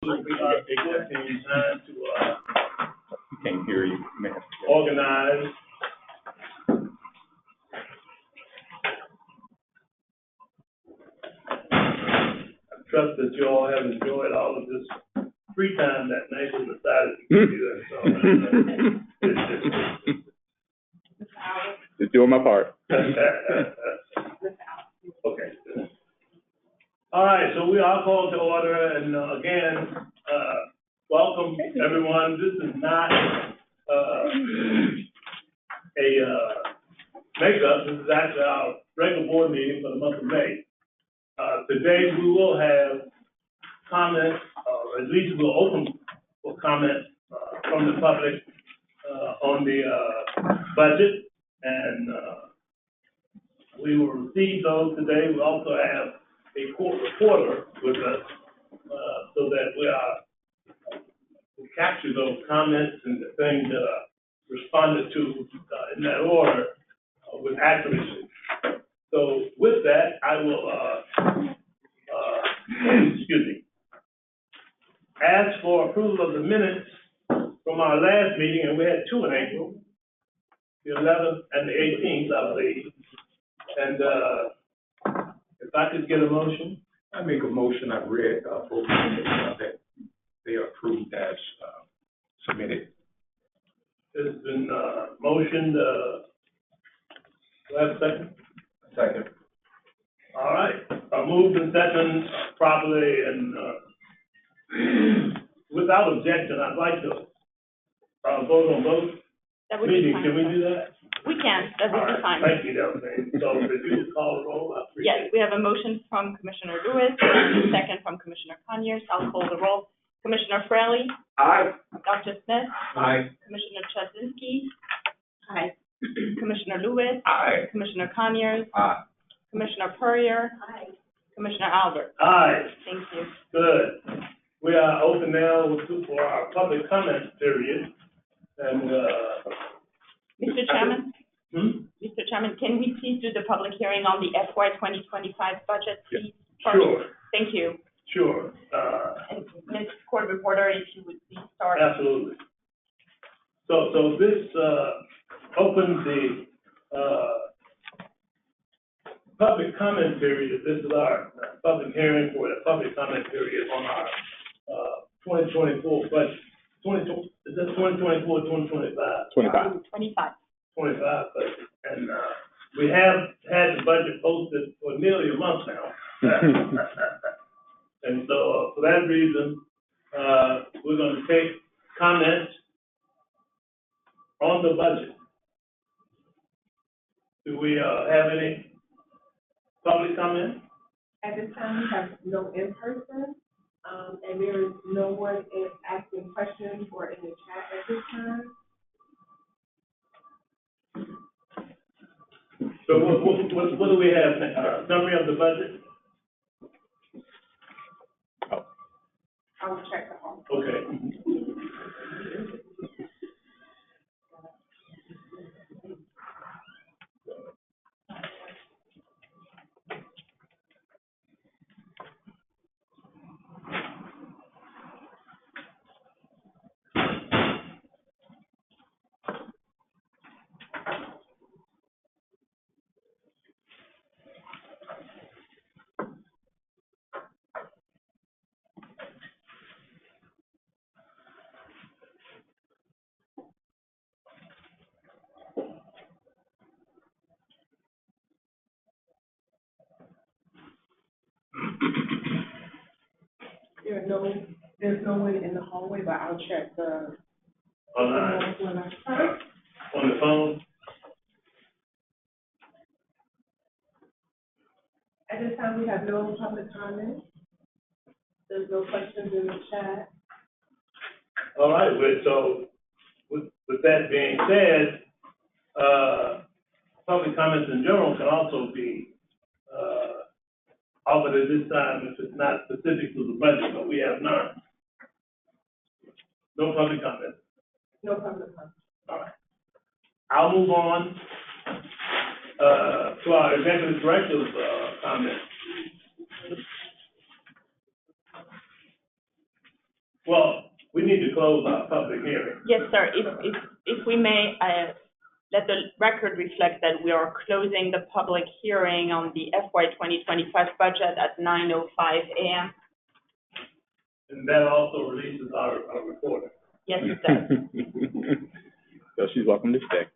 We are taking time to Can't hear you, man. organize. I trust that you all have enjoyed all of this free time that night and decided to do that. So, Just doing my part. okay. All right, so we are called to order, and again, welcome everyone. This is not a makeup. This is actually our regular board meeting for the month of May. Today we will have comments, or at least we'll open for comments from the public on the budget, and we will receive those today. We also have a court reporter with us, so that we capture those comments and the things that are responded to in that order with accuracy. So with that, I will, excuse me, ask for approval of the minutes from our last meeting, and we had two in April, the 11th and the 18th, I believe. And if I could get a motion. I make a motion. I read both that they are approved as submitted. It's been motioned. Do I have a second? Second. All right. Moved and second properly, and without objection, I'd like to vote on both meetings. Can we do that? We can, that would be fine. Thank you, Delphine. So if you would call the roll, I appreciate Yes, we have a motion from Commissioner Lewis and a second from Commissioner Conyers. I'll call the roll. Commissioner Fraley? Aye. Dr. Smith? Aye. Commissioner Chesnitsky? Aye. Commissioner Lewis? Aye. Commissioner Conyers? Aye. Commissioner Purrier? Aye. Commissioner Albert? Aye. Thank you. Good. We are open now for our public comment period. And, Mr. Chairman? Mr. Chairman, can we please do the public hearing on the FY 2025 budget, please? Sure. Thank you. Sure. And Ms. Court Reporter, if you would please start. Absolutely. So this opens the public comment period. This is our public hearing for the public comment period on our 2024 budget. Is that 2024 or 2025? 25. 25. 25 budget. And we have had the budget posted for nearly a month now. And so for that reason, we're going to take comments on the budget. Do we have any public comment? At this time, we have no in-person, and there is no one asking questions or in the chat at this time. So what do we have next? Summary of the budget? I'll check the home. Okay. There's no one in the hallway, but I'll check the. Online. On the phone? At this time, we have no public comment. There's no questions in the chat. All right, so with that being said, public comments in general can also be offered at this time if it's not specific to the budget, but we have none. No public comment. No public comment. All right. I'll move on to our executive director's comment. we need to close our public hearing. Yes, sir. If we may, let the record reflect that we are closing the public hearing on the FY 2025 budget at 9:05 a.m. And that also releases our reporter. Yes, it does. So she's welcome to stay.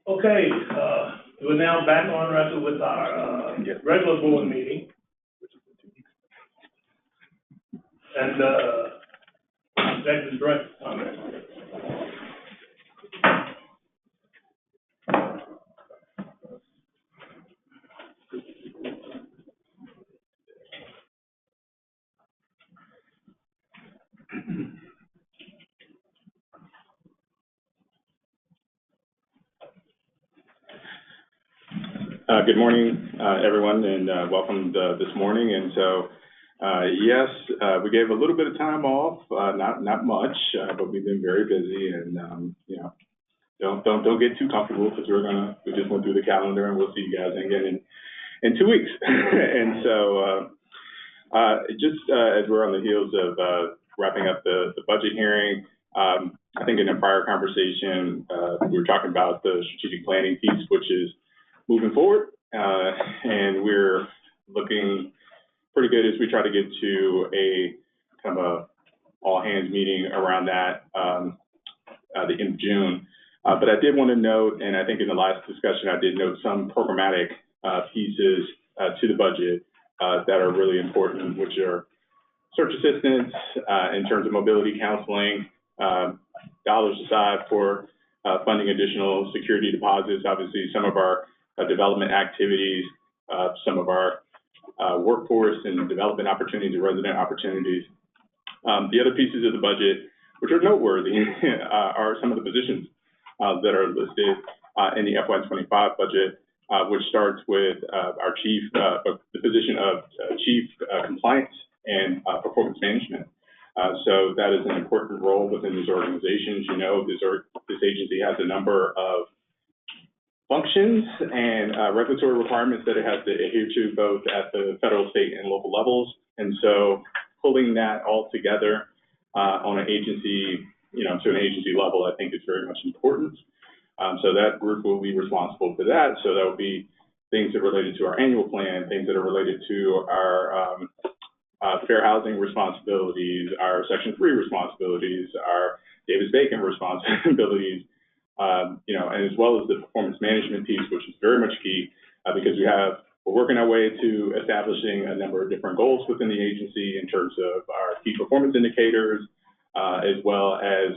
Okay, we're now back on record with our, regular board meeting. And, executive director comment. Good morning, everyone, and welcome this morning. And so, yes, we gave a little bit of time off, not much, but we've been very busy. And you know, don't get too comfortable because we just went through the calendar, and we'll see you guys again in 2 weeks. And so, just as we're on the heels of wrapping up the budget hearing, I think in a prior conversation we were talking about the strategic planning piece, which is moving forward, and we're looking pretty good as we try to get to a kind of a all hands meeting around that the end of June. But I did want to note, and I think in the last discussion I did note some programmatic pieces to the budget that are really important, which are search assistance in terms of mobility counseling, dollars aside for funding additional security deposits, obviously some of our development activities, some of our workforce and development opportunities, resident opportunities. The other pieces of the budget, which are noteworthy, are some of the positions that are listed in the FY25 budget, which starts with our chief, the position of chief compliance and performance management. So that is an important role within these organizations. You know, this agency has a number of functions and regulatory requirements that it has to adhere to both at the federal, state, and local levels. And so pulling that all together on an agency, to an agency level, I think is very much important. So that group will be responsible for that. So that will be things that are related to our annual plan, things that are related to our fair housing responsibilities, our Section 3 responsibilities, our Davis-Bacon responsibilities, and as well as the performance management piece, which is very much key because we're working our way to establishing a number of different goals within the agency in terms of our key performance indicators, as well as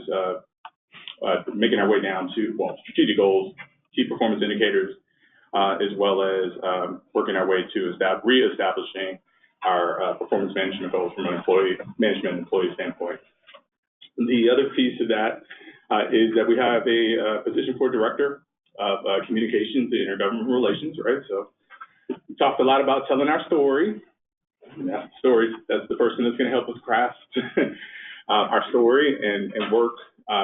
making our way down to, strategic goals, key performance indicators, as well as working our way to reestablishing our performance management goals from an employee standpoint. The other piece of that is that we have a position for director of communications and intergovernmental relations, right? So we talked a lot about telling our story. That's the person that's going to help us craft our story and work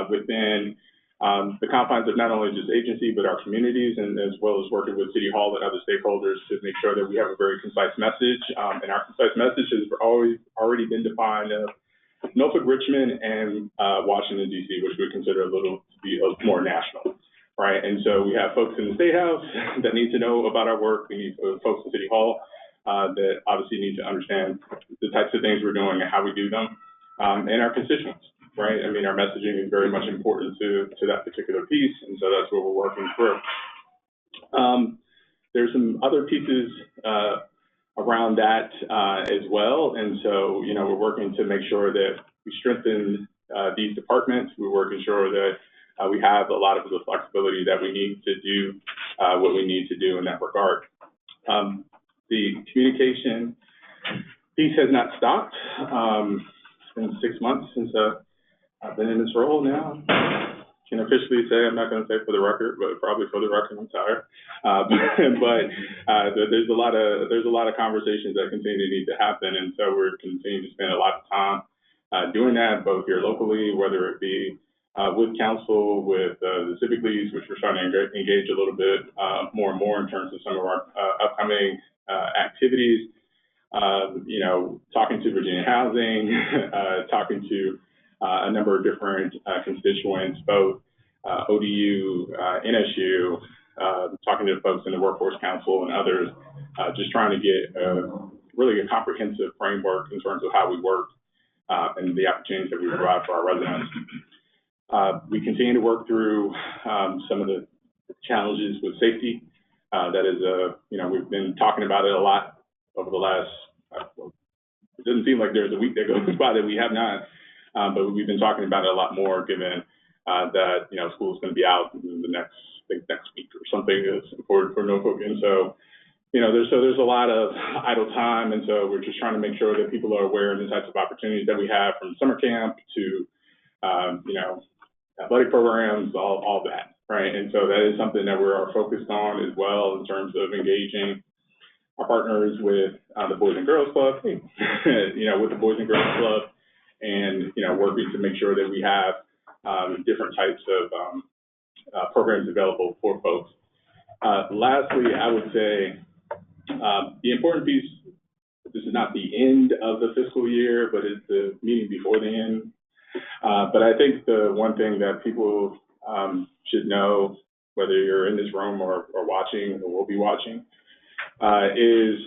within the confines of not only just agency, but our communities, and as well as working with City Hall and other stakeholders to make sure that we have a very concise message. And our concise message has already been defined of Norfolk, Richmond, and Washington, D.C., which we consider to be more national, right? And so we have folks in the State House that need to know about our work. We need folks in City Hall that obviously need to understand the types of things we're doing and how we do them, and our constituents, right? I mean, our messaging is very much important to that particular piece, and so that's what we're working through. There's some other pieces around that as well. And so, we're working to make sure that we strengthen these departments. We're working sure that we have a lot of the flexibility that we need to do what we need to do in that regard. The communication piece has not stopped. It's been 6 months since I've been in this role now. Can officially say, I'm not going to say for the record, but probably for the record, I'm tired. But there's a lot of conversations that continue to need to happen, and so we're continuing to spend a lot of time doing that, both here locally, whether it be with council, with the civic leads, which we're starting to engage a little bit more and more in terms of some of our upcoming activities. You know, talking to Virginia Housing, talking to a number of different constituents, both ODU, NSU, talking to folks in the Workforce Council and others, just trying to get really a comprehensive framework in terms of how we work and the opportunities that we provide for our residents. We continue to work through some of the challenges with safety. That is, you know, we've been talking about it a lot over the last, it doesn't seem like there's a week that goes by that we have not, but we've been talking about it a lot more given that, you know, school's going to be out in the next week or something for Norfolk. And so, you know, there's a lot of idle time. And so we're just trying to make sure that people are aware of the types of opportunities that we have, from summer camp to, you know, athletic programs, all that, right? And so that is something that we're focused on as well in terms of engaging our partners with the Boys and Girls Club, you know, with the Boys and Girls Club, and, you know, working to make sure that we have different types of programs available for folks. Lastly, I would say the important piece, this is not the end of the fiscal year, but it's the meeting before the end. But I think the one thing that people should know, whether you're in this room or watching or will be watching, is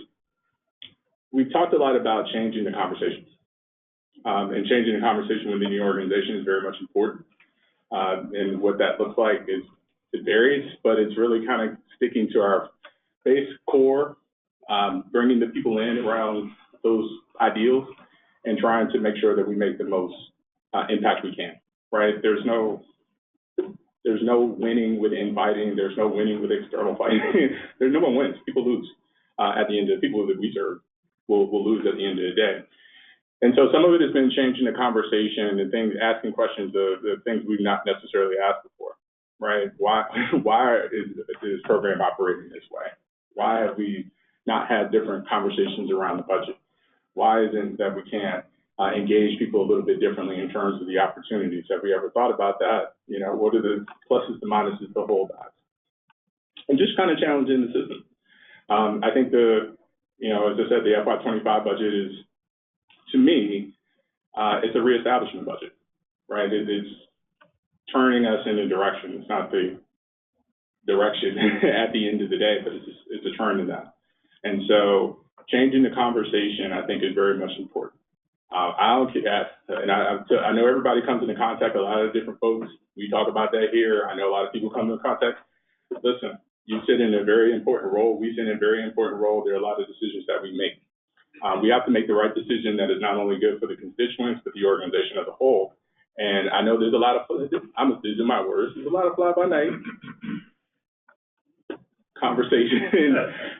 we've talked a lot about changing the conversation. And changing the conversation within the organization is very much important. And what that looks like is, it varies, but it's really kind of sticking to our base core, bringing the people in around those ideals and trying to make sure that we make the most impact we can, right? There's no winning with infighting. There's no winning with external fighting. There's no one wins. People lose at the end of the people that we serve will lose at the end of the day. And so some of it has been changing the conversation and things, asking questions of the things we've not necessarily asked before, right? Why is this program operating this way? Why have we not had different conversations around the budget? Why isn't that we can't engage people a little bit differently in terms of the opportunities? Have we ever thought about that? You know, what are the pluses, the minuses, the holdbacks? And just kind of challenging the system. I think you know, as I said, the FY25 budget is, to me, it's a reestablishment budget, right? It's turning us in a direction. It's not the direction at the end of the day, but it's a turn to that. And so changing the conversation, I think, is very much important. I don't care, and I know everybody comes into contact with a lot of different folks. We talk about that here. I know a lot of people come into contact. Listen, you sit in a very important role. We sit in a very important role. There are a lot of decisions that we make. We have to make the right decision that is not only good for the constituents, but the organization as a whole. And I know there's a lot of, these are my words, there's a lot of fly-by-night conversations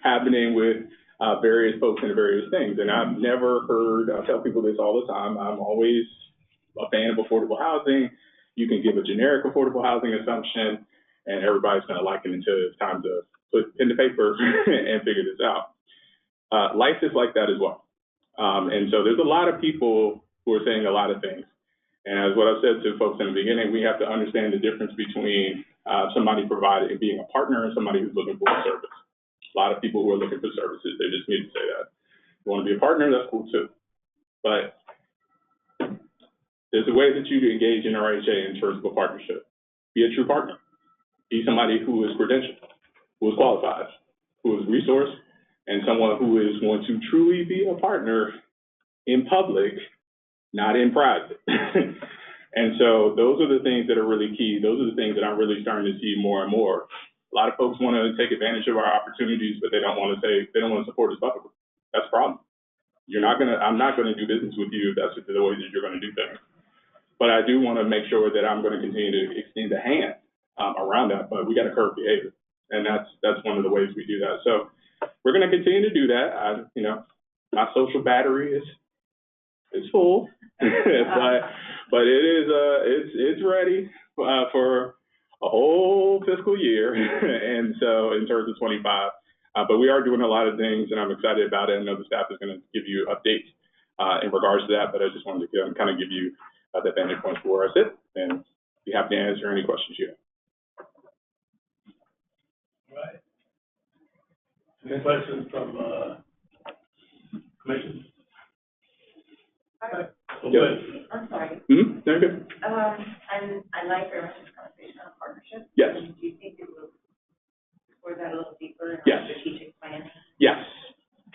happening with various folks and various things. And I've never heard, I tell people this all the time, I'm always a fan of affordable housing. You can give a generic affordable housing assumption, and everybody's going to like it until it's time to put pen to paper and figure this out. Life is like that as well. And so there's a lot of people who are saying a lot of things. And as what I said to folks in the beginning, we have to understand the difference between somebody providing and being a partner and somebody who's looking for a service. A lot of people who are looking for services, they just need to say that. If you want to be a partner, that's cool too. But there's a way that you engage in RHA in terms of a partnership. Be a true partner. Be somebody who is credentialed, who is qualified, who is resourced, and someone who is going to truly be a partner in public, not in private. And so those are the things that are really key. Those are the things that I'm really starting to see more and more. A lot of folks want to take advantage of our opportunities, but they don't want to support us publicly. That's a problem. I'm not going to do business with you if that's the way that you're going to do things. But I do want to make sure that I'm going to continue to extend a hand around that, but we got to curb behavior. And that's one of the ways we do that. So we're going to continue to do that. You know, my social battery is full, but it is it's ready for a whole fiscal year. And so in terms of 25, but we are doing a lot of things, and I'm excited about it. I know the staff is going to give you updates in regards to that, but I just wanted to kind of give you the vantage point for where I sit and be happy to answer any questions you have. All right. Any questions from, commission? Okay. So Yes. what- I'm sorry. Mm-hmm, very good. I like very much this conversation on partnership. Yes. Do you think it will explore that a little deeper in Yes. our strategic plan? Yes,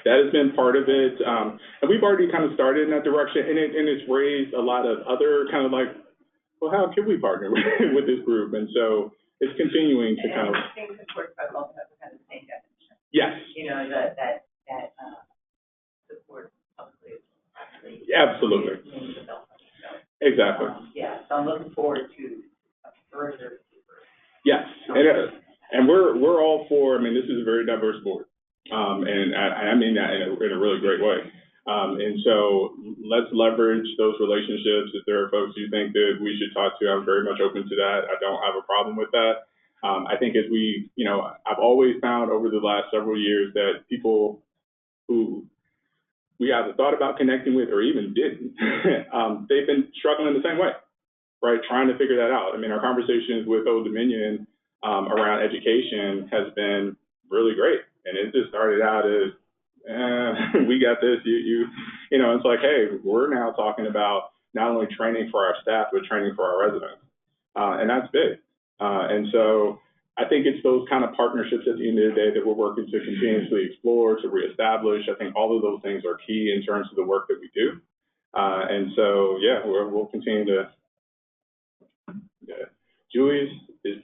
that has been part of it, and we've already kind of started in that direction, and it's raised a lot of other kind of like, well, how can we partner with this group? And so it's continuing to kind of. I think it's worth by both of us kind of the same definition. Yes. You know, that support publicly actually. Absolutely. Means development. So, Exactly. yeah, so I'm looking forward to a further. Yes, and we're all for. I mean, this is a very diverse board, and I mean that in a really great way. And so let's leverage those relationships. If there are folks you think that we should talk to, I'm very much open to that. I don't have a problem with that. I think as we, I've always found over the last several years that people who we either thought about connecting with or even didn't, they've been struggling the same way, right? Trying to figure that out. I mean, our conversations with Old Dominion around education has been really great. And it just started out as, we got this, it's like, hey, we're now talking about not only training for our staff, but training for our residents. And that's big. And so I think it's those kind of partnerships at the end of the day that we're working to continuously explore, to reestablish. I think all of those things are key in terms of the work that we do. And so, yeah, we'll continue to. Julie's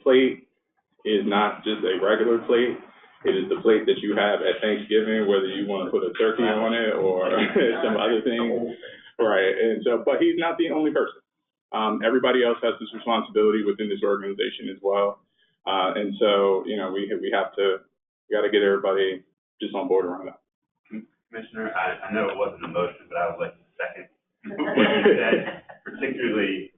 plate is not just a regular plate. It is the plate that you have at Thanksgiving, whether you want to put a turkey on it or some other thing. Right. And so, but he's not the only person. Everybody else has this responsibility within this organization as well. And so, we got to get everybody just on board around that. Commissioner, I know it wasn't a motion, but I would like to second what you said, particularly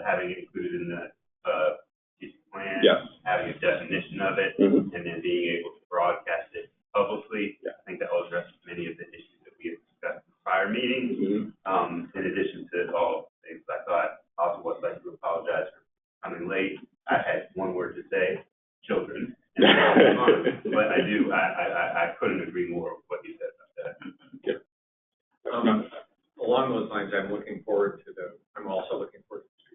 having it included in the strategic plan, Yes. having a definition of it, Mm-hmm. and then being able to broadcast it publicly. Yeah. I think that will address many of the issues that we have discussed in prior meetings. Mm-hmm. In addition to all things, I thought I also would like to apologize for coming late. I had one word to say, children. And but I couldn't agree more with what you said about that. Yep. Along those lines, I'm also looking forward to the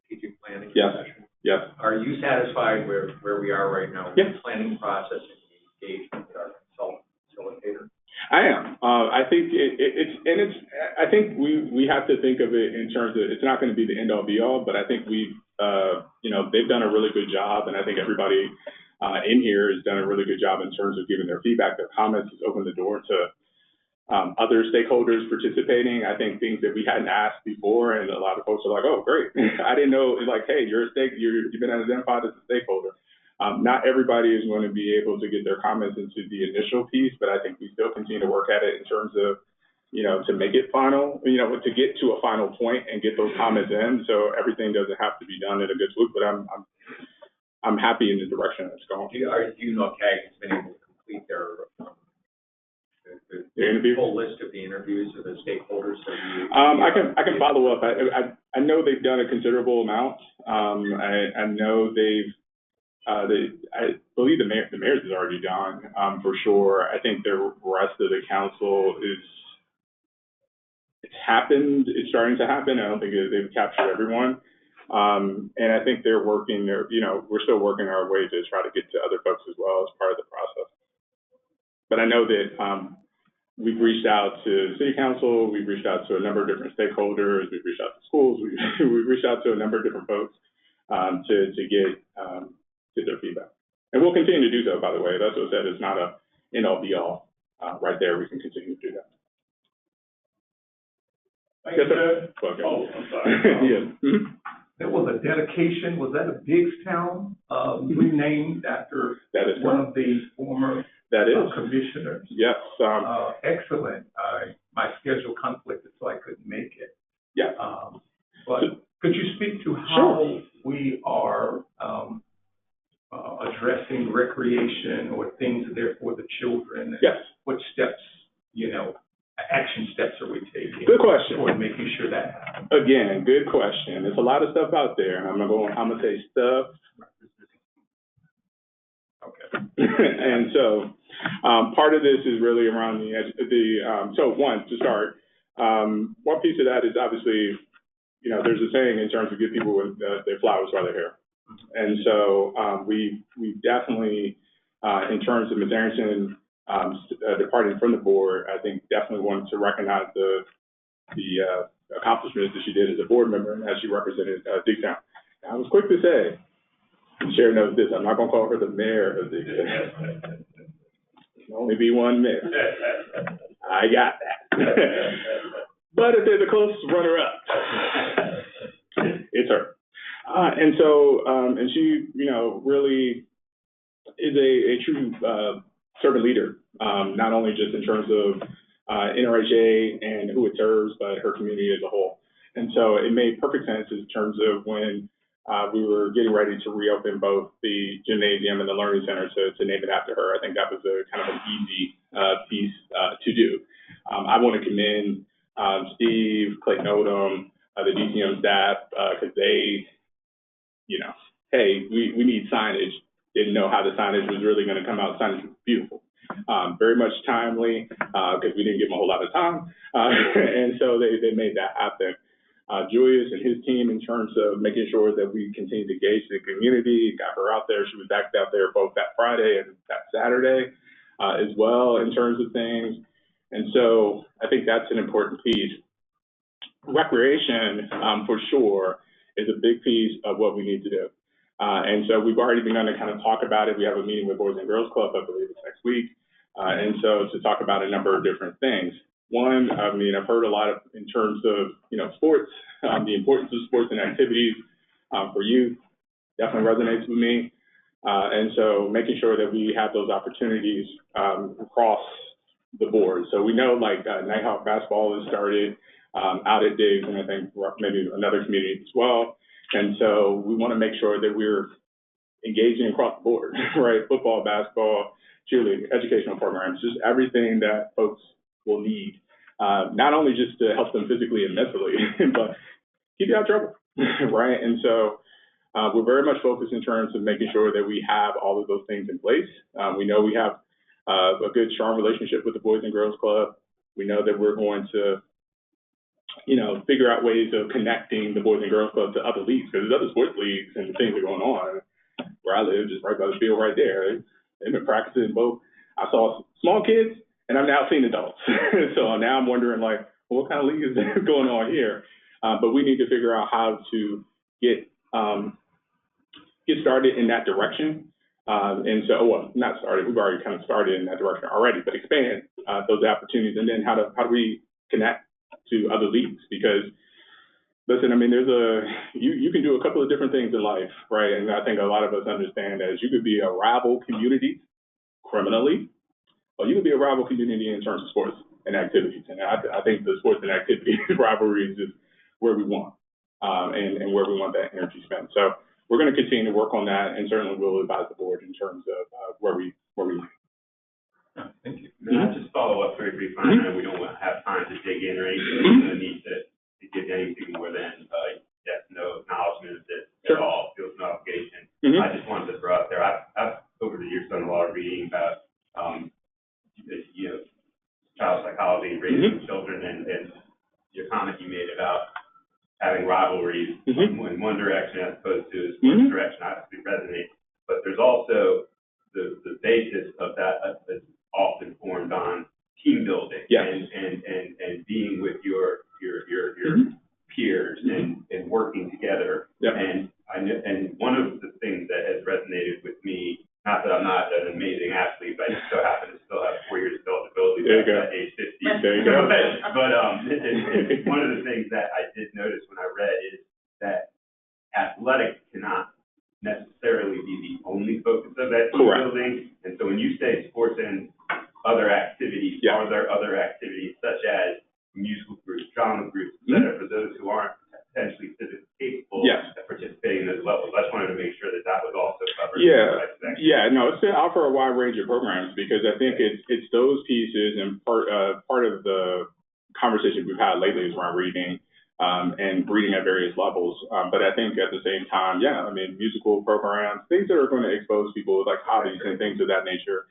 strategic planning Yes. session. Yes. Are you satisfied where we are right now with Yes. the planning process and the engagement with our facilitator? I am. I think I think we have to think of it in terms of, it's not going to be the end all be all, but I think they've done a really good job, and I think everybody in here has done a really good job in terms of giving their feedback, their comments, has opened the door to other stakeholders participating. I think things that we hadn't asked before, and a lot of folks are like, oh, great. I didn't know, like, hey, you've been identified as a stakeholder. Not everybody is going to be able to get their comments into the initial piece, but I think we still continue to work at it in terms of, to make it final, to get to a final point and get those comments in. So everything doesn't have to be done in a good swoop, but I'm happy in the direction it's going. Do you know if CAG has been able to complete their interview? Full list of the interviews of the stakeholders? I can follow up. I know they've done a considerable amount. I know I believe the mayor's is already done, for sure. I think the rest of the council it's starting to happen. I don't think they've captured everyone. And I think they're working there, we're still working our way to try to get to other folks as well as part of the process. But I know that, we've reached out to city council, we've reached out to a number of different stakeholders, we've reached out to schools, we've reached out to a number of different folks, to get their feedback. And we'll continue to do so, by the way. That's what I said, it's not a end all be all. Right there, we can continue to do that. Thank you, sir. Welcome. Oh, I'm sorry. Yes. Mm-hmm. There was a dedication, was that a Biggstown, renamed after That is one correct. of the former That is. commissioners? Yes. Excellent. My schedule conflicted, so I couldn't make it. Yeah. But could you speak to how we are addressing recreation or things there for the children? Yes. What steps, action steps are we taking? Good question. Toward making sure that happens? Again, good question. There's a lot of stuff out there, and I'm gonna say stuff. Okay. And so, part of this is really around so one, to start, one piece of that is obviously, there's a saying in terms of give people their flowers while they're here. And so, we definitely, in terms of Ms. Arrington, departing from the board, I think definitely wanted to recognize the accomplishments that she did as a board member and as she represented, Digstown. I was quick to say, Sherry knows this, I'm not gonna call her the mayor of Digstown. There'll only be one mayor. I got that. But if there's a close runner-up, it's her. And so, and she, really is a true servant leader, not only just in terms of NRHA and who it serves, but her community as a whole. And so it made perfect sense in terms of when we were getting ready to reopen both the gymnasium and the learning center to name it after her. I think that was a kind of an easy piece to do. I want to commend Steve, Clayton Odom, the DCM staff, because they, hey, we need signage. Didn't know how the signage was really going to come out. Signage was beautiful. Very much timely, because we didn't give them a whole lot of time. And so they made that happen. Julius and his team, in terms of making sure that we continue to engage the community, got her out there. She was back out there both that Friday and that Saturday as well in terms of things. And so I think that's an important piece. Recreation, for sure, is a big piece of what we need to do. And so we've already begun to kind of talk about it. We have a meeting with Boys and Girls Club, I believe it's next week. And so to talk about a number of different things. One, I've heard a lot of, in terms of, sports, the importance of sports and activities for youth definitely resonates with me. And so making sure that we have those opportunities across the board. So we know Nighthawk basketball has started out at Diggs, and I think maybe another community as well. And so we want to make sure that we're engaging across the board, right? Football, basketball, cheerleading, educational programs, just everything that folks will need, not only just to help them physically and mentally, but keep you out of trouble, right? And so we're very much focused in terms of making sure that we have all of those things in place. We know we have a good, strong relationship with the Boys and Girls Club. We know that we're going to, figure out ways of connecting the Boys and Girls Club to other leagues, because there's other sports leagues and things are going on where I live, just right by the field right there. They've been practicing both. I saw small kids, and I've now seen adults. So now I'm wondering, what kind of league is going on here? But we need to figure out how to get started in that direction. And so, not started, we've already kind of started in that direction already, but expand those opportunities. And then how do we connect to other leagues? Because listen, you can do a couple of different things in life, right? And I think a lot of us understand that you could be a rival community criminally, or you could be a rival community in terms of sports and activities. And I think the sports and activities rivalries is where we want, and where we want that energy spent. So we're going to continue to work on that, and certainly we'll advise the board in terms of where we land. Thank you. May I just follow up very briefly? I know we don't have time to dig in or anything. We're going to need to give anything more than yes, no acknowledgement of this at all. Feels no obligation. I just wanted to throw out there. I've over the years done a lot of reading about child psychology and raising children, and your comment you made about having rivalries in one direction as opposed to a sports direction obviously resonates. But there's also the basis of that that's often formed on team building and being with your peers and working together. And one of the things that has resonated with me, not that I'm not an amazing athlete, but I just so happen to still have 4 years of eligibility at age 50. There you go. But one of the things that I did notice when I read is that athletics cannot necessarily be the only focus of that team building. And so when you say sports and other activities, are there other activities such as musical groups, drama groups, et cetera, for those who aren't potentially physically capable of participating in those levels? I just wanted to make sure that was also covered. Yeah, no, it's to offer a wide range of programs because I think it's those pieces and part of the conversation we've had lately is around reading and reading at various levels. But I think at the same time, yeah, I mean, musical programs, things that are going to expose people like hobbies and things of that nature,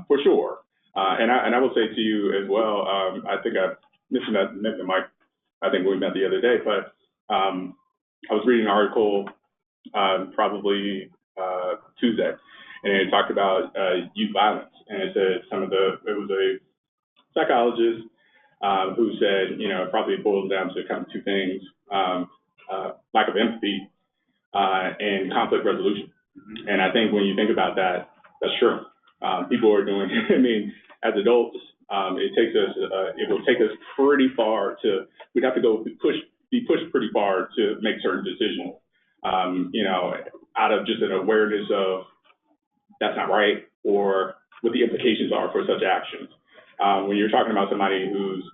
for sure. And I will say to you as well, I think I mentioned that Mike, I think we met the other day, but I was reading an article probably Tuesday, and it talked about youth violence, and it said it was a psychologist who said, it probably boils down to kind of two things, lack of empathy and conflict resolution. And I think when you think about that, that's true. People are doing, I mean, as adults, it will take us pretty far we'd have to be pushed pretty far to make certain decisions, out of just an awareness of that's not right or what the implications are for such actions. When you're talking about somebody who's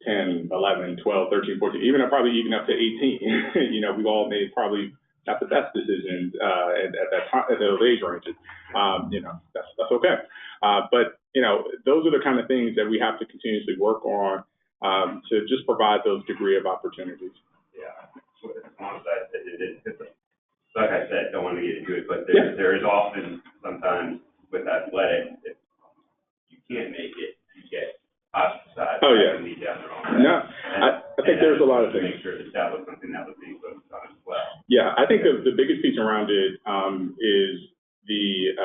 10, 11, 12, 13, 14, even up to 18, we've all made probably not the best decisions at that time, at those age ranges. That's okay. But those are the kind of things that we have to continuously work on to just provide those degree of opportunities. Yeah, like I said, don't want to get into it, but there is often, sometimes with athletics, if you can't make it, you get ostracized. Oh, yeah. Lead down the wrong path. No, I think there's a lot of things. Make sure that was something that was being focused on as well. Yeah, I think the biggest piece around it is the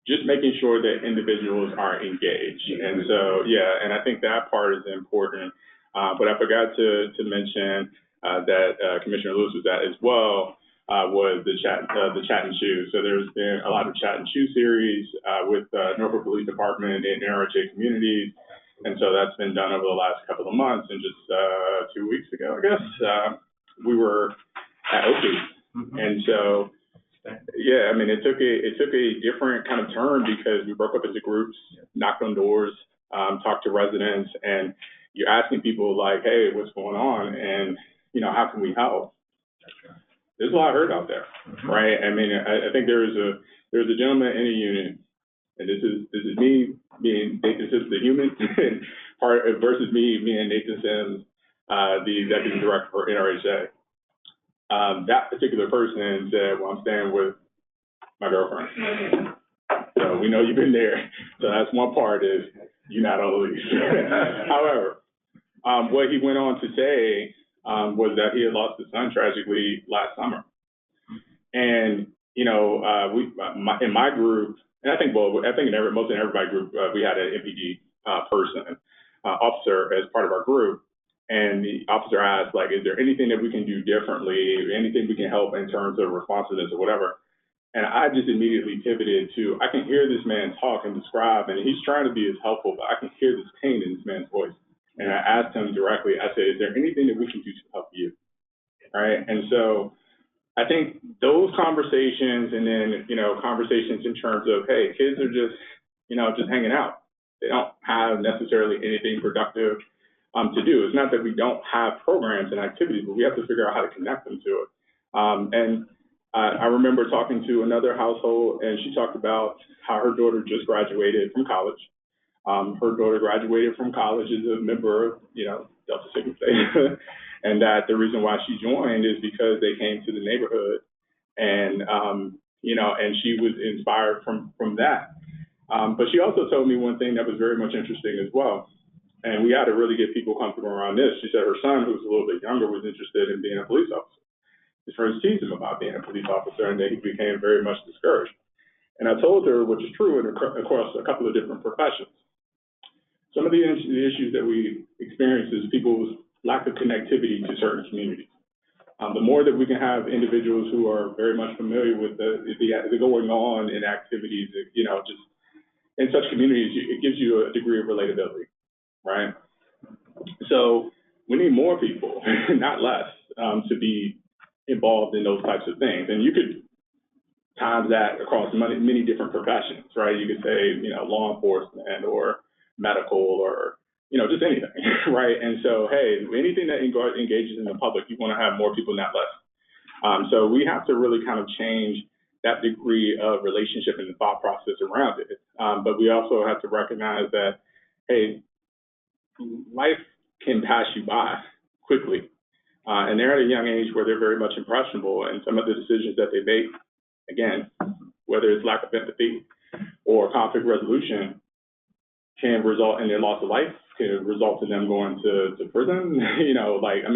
just making sure that individuals are engaged. And so, yeah, and I think that part is important. But I forgot to mention that Commissioner Lewis was at as well, was the chat and chew. So there's been a lot of chat and chew series with Norfolk Police Department and NRHA communities. And so that's been done over the last couple of months. And just 2 weeks ago, I guess, we were at Oakley. And so, yeah, I mean, it took a different kind of turn because we broke up into groups, knocked on doors, talked to residents, and you're asking people like, hey, what's going on? And, how can we help? There's a lot of hurt out there, right? I mean, I think there's a gentleman in a unit, and this is me being Nathan Sims, the human part versus me being Nathan Sims, the executive director for NRHA. That particular person said, well, I'm staying with my girlfriend. So we know you've been there. So that's one part is you're not on the lease. However, what he went on to say was that he had lost his son tragically last summer. And, in my group, and I think in most of everybody's group, we had an MPD officer as part of our group. And the officer asked, like, is there anything that we can do differently, anything we can help in terms of responsiveness or whatever? And I just immediately pivoted to, I can hear this man talk and describe, and he's trying to be as helpful, but I can hear this pain in this man's voice. And I asked him directly, I said, is there anything that we can do to help you? Right? And so I think those conversations and then, conversations in terms of, hey, kids are just, just hanging out. They don't have necessarily anything productive to do. It's not that we don't have programs and activities, but we have to figure out how to connect them to it. And I remember talking to another household, and she talked about how her daughter just graduated from college. Her daughter graduated from college as a member of, Delta Sigma Theta, and that the reason why she joined is because they came to the neighborhood, and and she was inspired from that. But she also told me one thing that was very much interesting as well. And we had to really get people comfortable around this. She said her son, who was a little bit younger, was interested in being a police officer. His friends teased him about being a police officer, and then he became very much discouraged. And I told her, which is true across a couple of different professions. Some of the issues that we experience is people's lack of connectivity to certain communities. The more that we can have individuals who are very much familiar with the going on in activities, just in such communities, it gives you a degree of relatability. Right? So we need more people, not less, to be involved in those types of things. And you could times that across many different professions, right? You could say, law enforcement or medical or, just anything, right? And so, hey, anything that engages in the public, you want to have more people, not less. So we have to really kind of change that degree of relationship and the thought process around it. But we also have to recognize that, hey, life can pass you by quickly. And they're at a young age where they're very much impressionable, and some of the decisions that they make, again, whether it's lack of empathy or conflict resolution, can result in their loss of life, can result in them going to prison,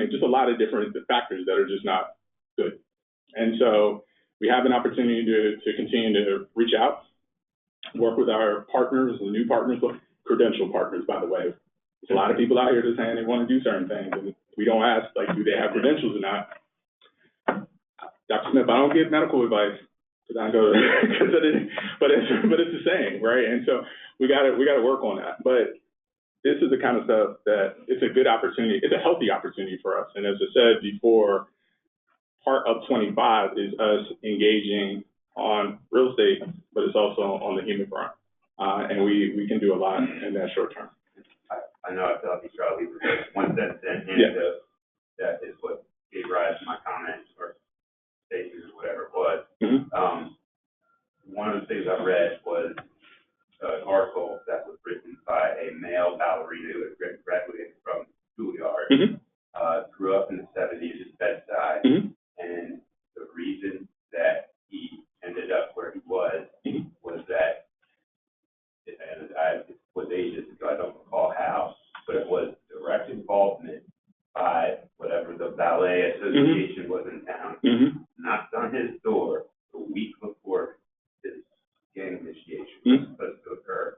just a lot of different factors that are just not good. And so we have an opportunity to continue to reach out, work with our partners, and new partners, credentialed partners, by the way. There's a lot of people out here that saying they want to do certain things, and we don't ask, do they have credentials or not? Dr. Smith, I don't give medical advice, because I go, but it's the same, right? And so we got to work on that. But this is the kind of stuff that it's a good opportunity. It's a healthy opportunity for us. And as I said before, part of 25 is us engaging on real estate, but it's also on the human front. And we can do a lot in that short term. I know I feel like Charlie was one sentence and that is what gave rise to my comments or statements or whatever it was. Mm-hmm. One of the things I read was an article that was written by a male ballerina who had graduated from Juilliard, grew up in the 70s at Bedside, and the reason that he ended up where he was that, and it was ages ago, I don't recall how, but it was direct involvement by whatever the ballet association was in town, knocked on his door a week before his gang initiation was supposed to occur.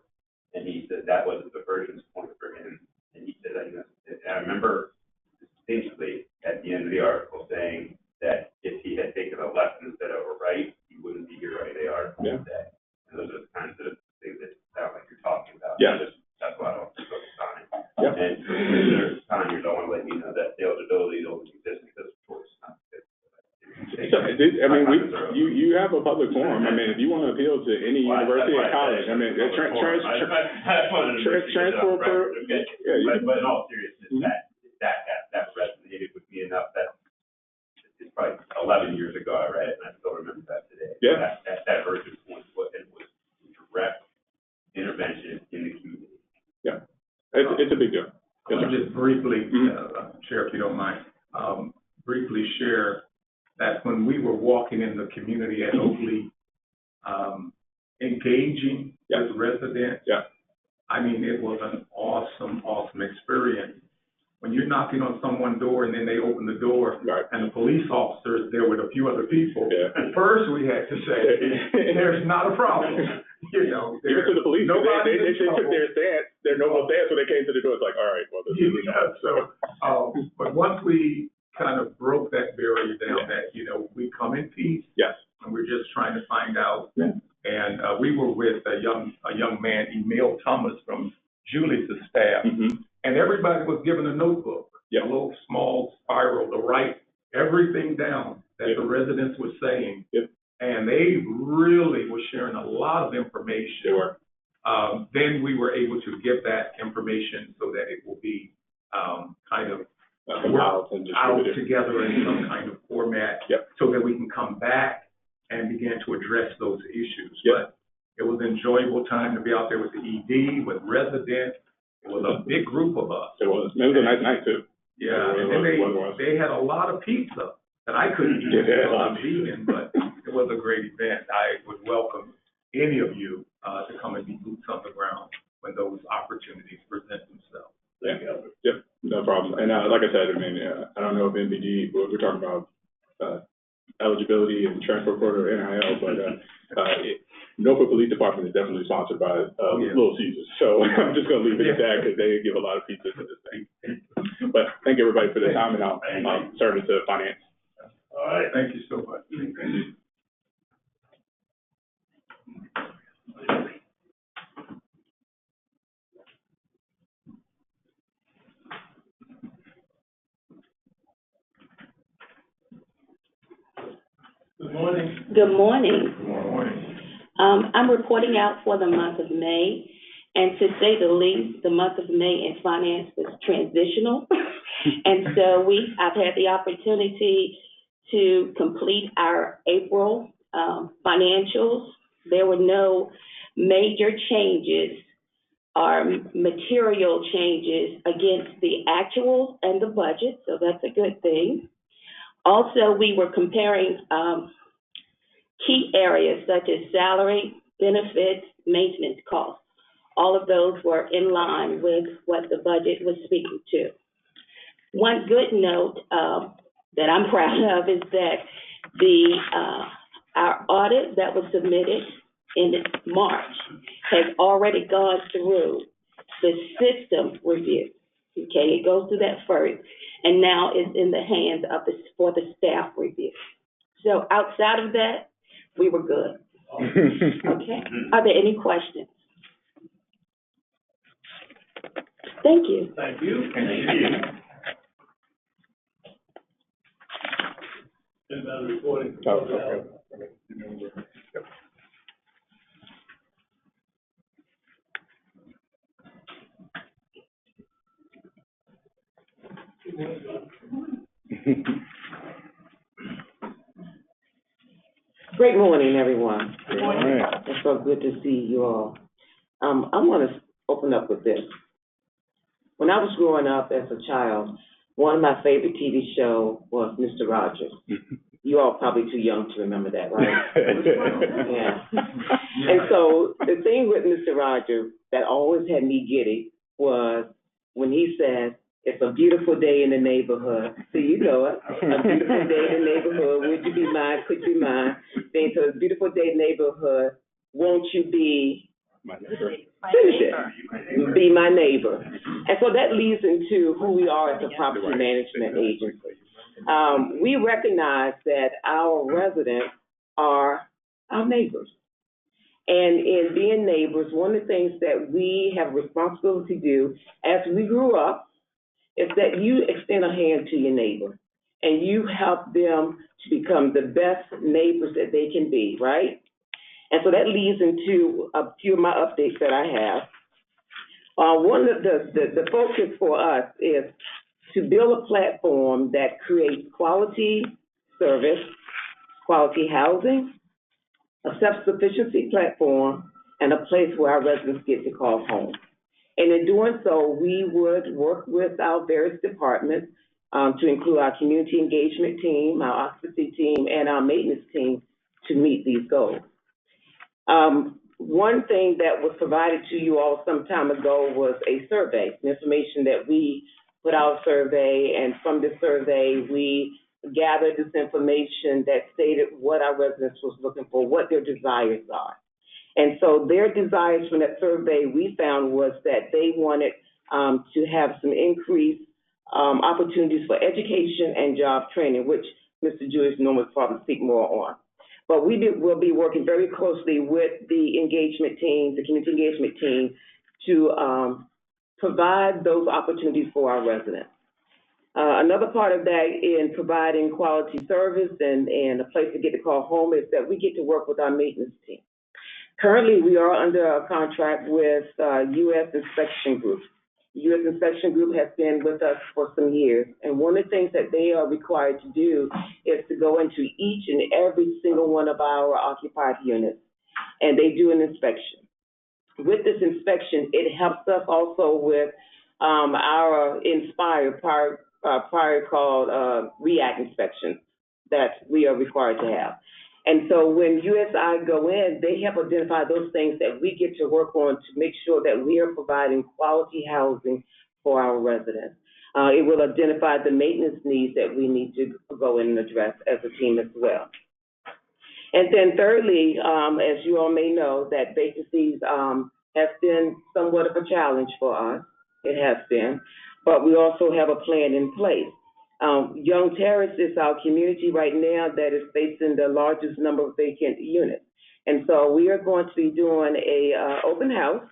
And he said that was a divergence point for him. And he said, and I remember distinctly at the end of the article saying that if he had taken a left instead of a right, he wouldn't be here writing the article today. And those are the kinds of things that sound like you're talking about. Yeah. That's why I don't focus on it. Yep. And for listeners, Tanya, don't want to let you know that the eligibility only exists because of choice, not because you have a public forum. I mean, if you want to appeal to any university or college, I mean, transfer per. But in all seriousness, that resonated with me enough that it's probably 11 years ago I read it, and I still remember that today. Yeah. That urgent point was direct intervention in the community. Yeah, it's a big deal. I'll just briefly, Chair, if you don't mind, briefly share that when we were walking in the community at Oakley, engaging with residents, I mean, it was an awesome experience. When you're knocking on someone's door and then they open the door and the police officer is there with a few other people, at first we had to say, there's not a problem. Even to the police, they took their normal stance when they came to the door. It's like, all right, well, this is but once we kind of broke that barrier down, that we come in peace, and we're just trying to find out. And we were with a young man, Emil Thomas from Julie's staff, and everybody was given a notebook, a little small spiral to write everything down that the residents were saying. And they really were sharing a lot of information. Then we were able to get that information so that it will be kind of worked out together in some kind of format so that we can come back and begin to address those issues. But it was an enjoyable time to be out there with the ED, with residents. It was a big group of us. It was a nice night, too. Yeah, and then they had a lot of pizza that I couldn't eat because I'm vegan, but it was a great event. I would welcome any of you to come and be boots on the ground when those opportunities present themselves. Yep, no problem. And like I said, I mean, I don't know if NBD, we're talking about eligibility and transfer quota or NIL, but Norfolk Police Department is definitely sponsored by Little Caesars. So I'm just going to leave it at that because they give a lot of pizza to this thing. But thank everybody for the time, and I'll turn it to finance. All right. Thank you so much. Thank you. Good morning. Good morning. Good morning. I'm reporting out for the month of May, and to say the least, the month of May in finance was transitional. And so I've had the opportunity to complete our April financials, there were no major changes or material changes against the actuals and the budget, so that's a good thing. Also, we were comparing key areas such as salary, benefits, maintenance costs. All of those were in line with what the budget was speaking to. One good note that I'm proud of is that our audit that was submitted in March has already gone through the system review. Okay, it goes through that first, and now it's in the hands of for the staff review. So outside of that, we were good. Okay. Are there any questions? Thank you. Thank you. Thank you. Anybody reporting? Oh, okay. Great morning, everyone. Good morning. It's so good to see you all. I want to open up with this. When I was growing up as a child, one of my favorite TV shows was Mr. Rogers. You all probably too young to remember that, right? Yeah. And so the thing with Mr. Rogers that always had me giddy was when he says, "It's a beautiful day in the neighborhood." So you know it. A beautiful day in the neighborhood. Would you be mine? Could you be mine? Then so it's a beautiful day in the neighborhood. Won't you be My neighbor. finish it? Be my neighbor. And so that leads into who we are as a property management agency. We recognize that our residents are our neighbors. And in being neighbors, one of the things that we have a responsibility to do as we grew up is that you extend a hand to your neighbor and you help them to become the best neighbors that they can be, right? And so that leads into a few of my updates that I have. One of the focus for us is to build a platform that creates quality service, quality housing, a self-sufficiency platform, and a place where our residents get to call home. And in doing so, we would work with our various departments to include our community engagement team, our occupancy team, and our maintenance team to meet these goals. One thing that was provided to you all some time ago was a survey, information that we put out a survey, and from this survey, we gathered this information that stated what our residents was looking for, what their desires are. And so their desires from that survey we found was that they wanted to have some increased opportunities for education and job training, which Mr. Jewish normally probably speak more on. But we'll be working very closely with the engagement team, the community engagement team, to provide those opportunities for our residents. Another part of that in providing quality service and a place to get to call home is that we get to work with our maintenance team. Currently, we are under a contract with U.S. Inspection Group. U.S. Inspection Group has been with us for some years, and one of the things that they are required to do is to go into each and every single one of our occupied units, and they do an inspection. With this inspection, it helps us also with our Inspire prior called REACT inspection that we are required to have. And so when USI go in, they have identified those things that we get to work on to make sure that we are providing quality housing for our residents. It will identify the maintenance needs that we need to go in and address as a team as well. And then thirdly, as you all may know, that vacancies has been somewhat of a challenge for us. It has been, but we also have a plan in place. Young Terrace is our community right now that is facing the largest number of vacant units. And so we are going to be doing a open house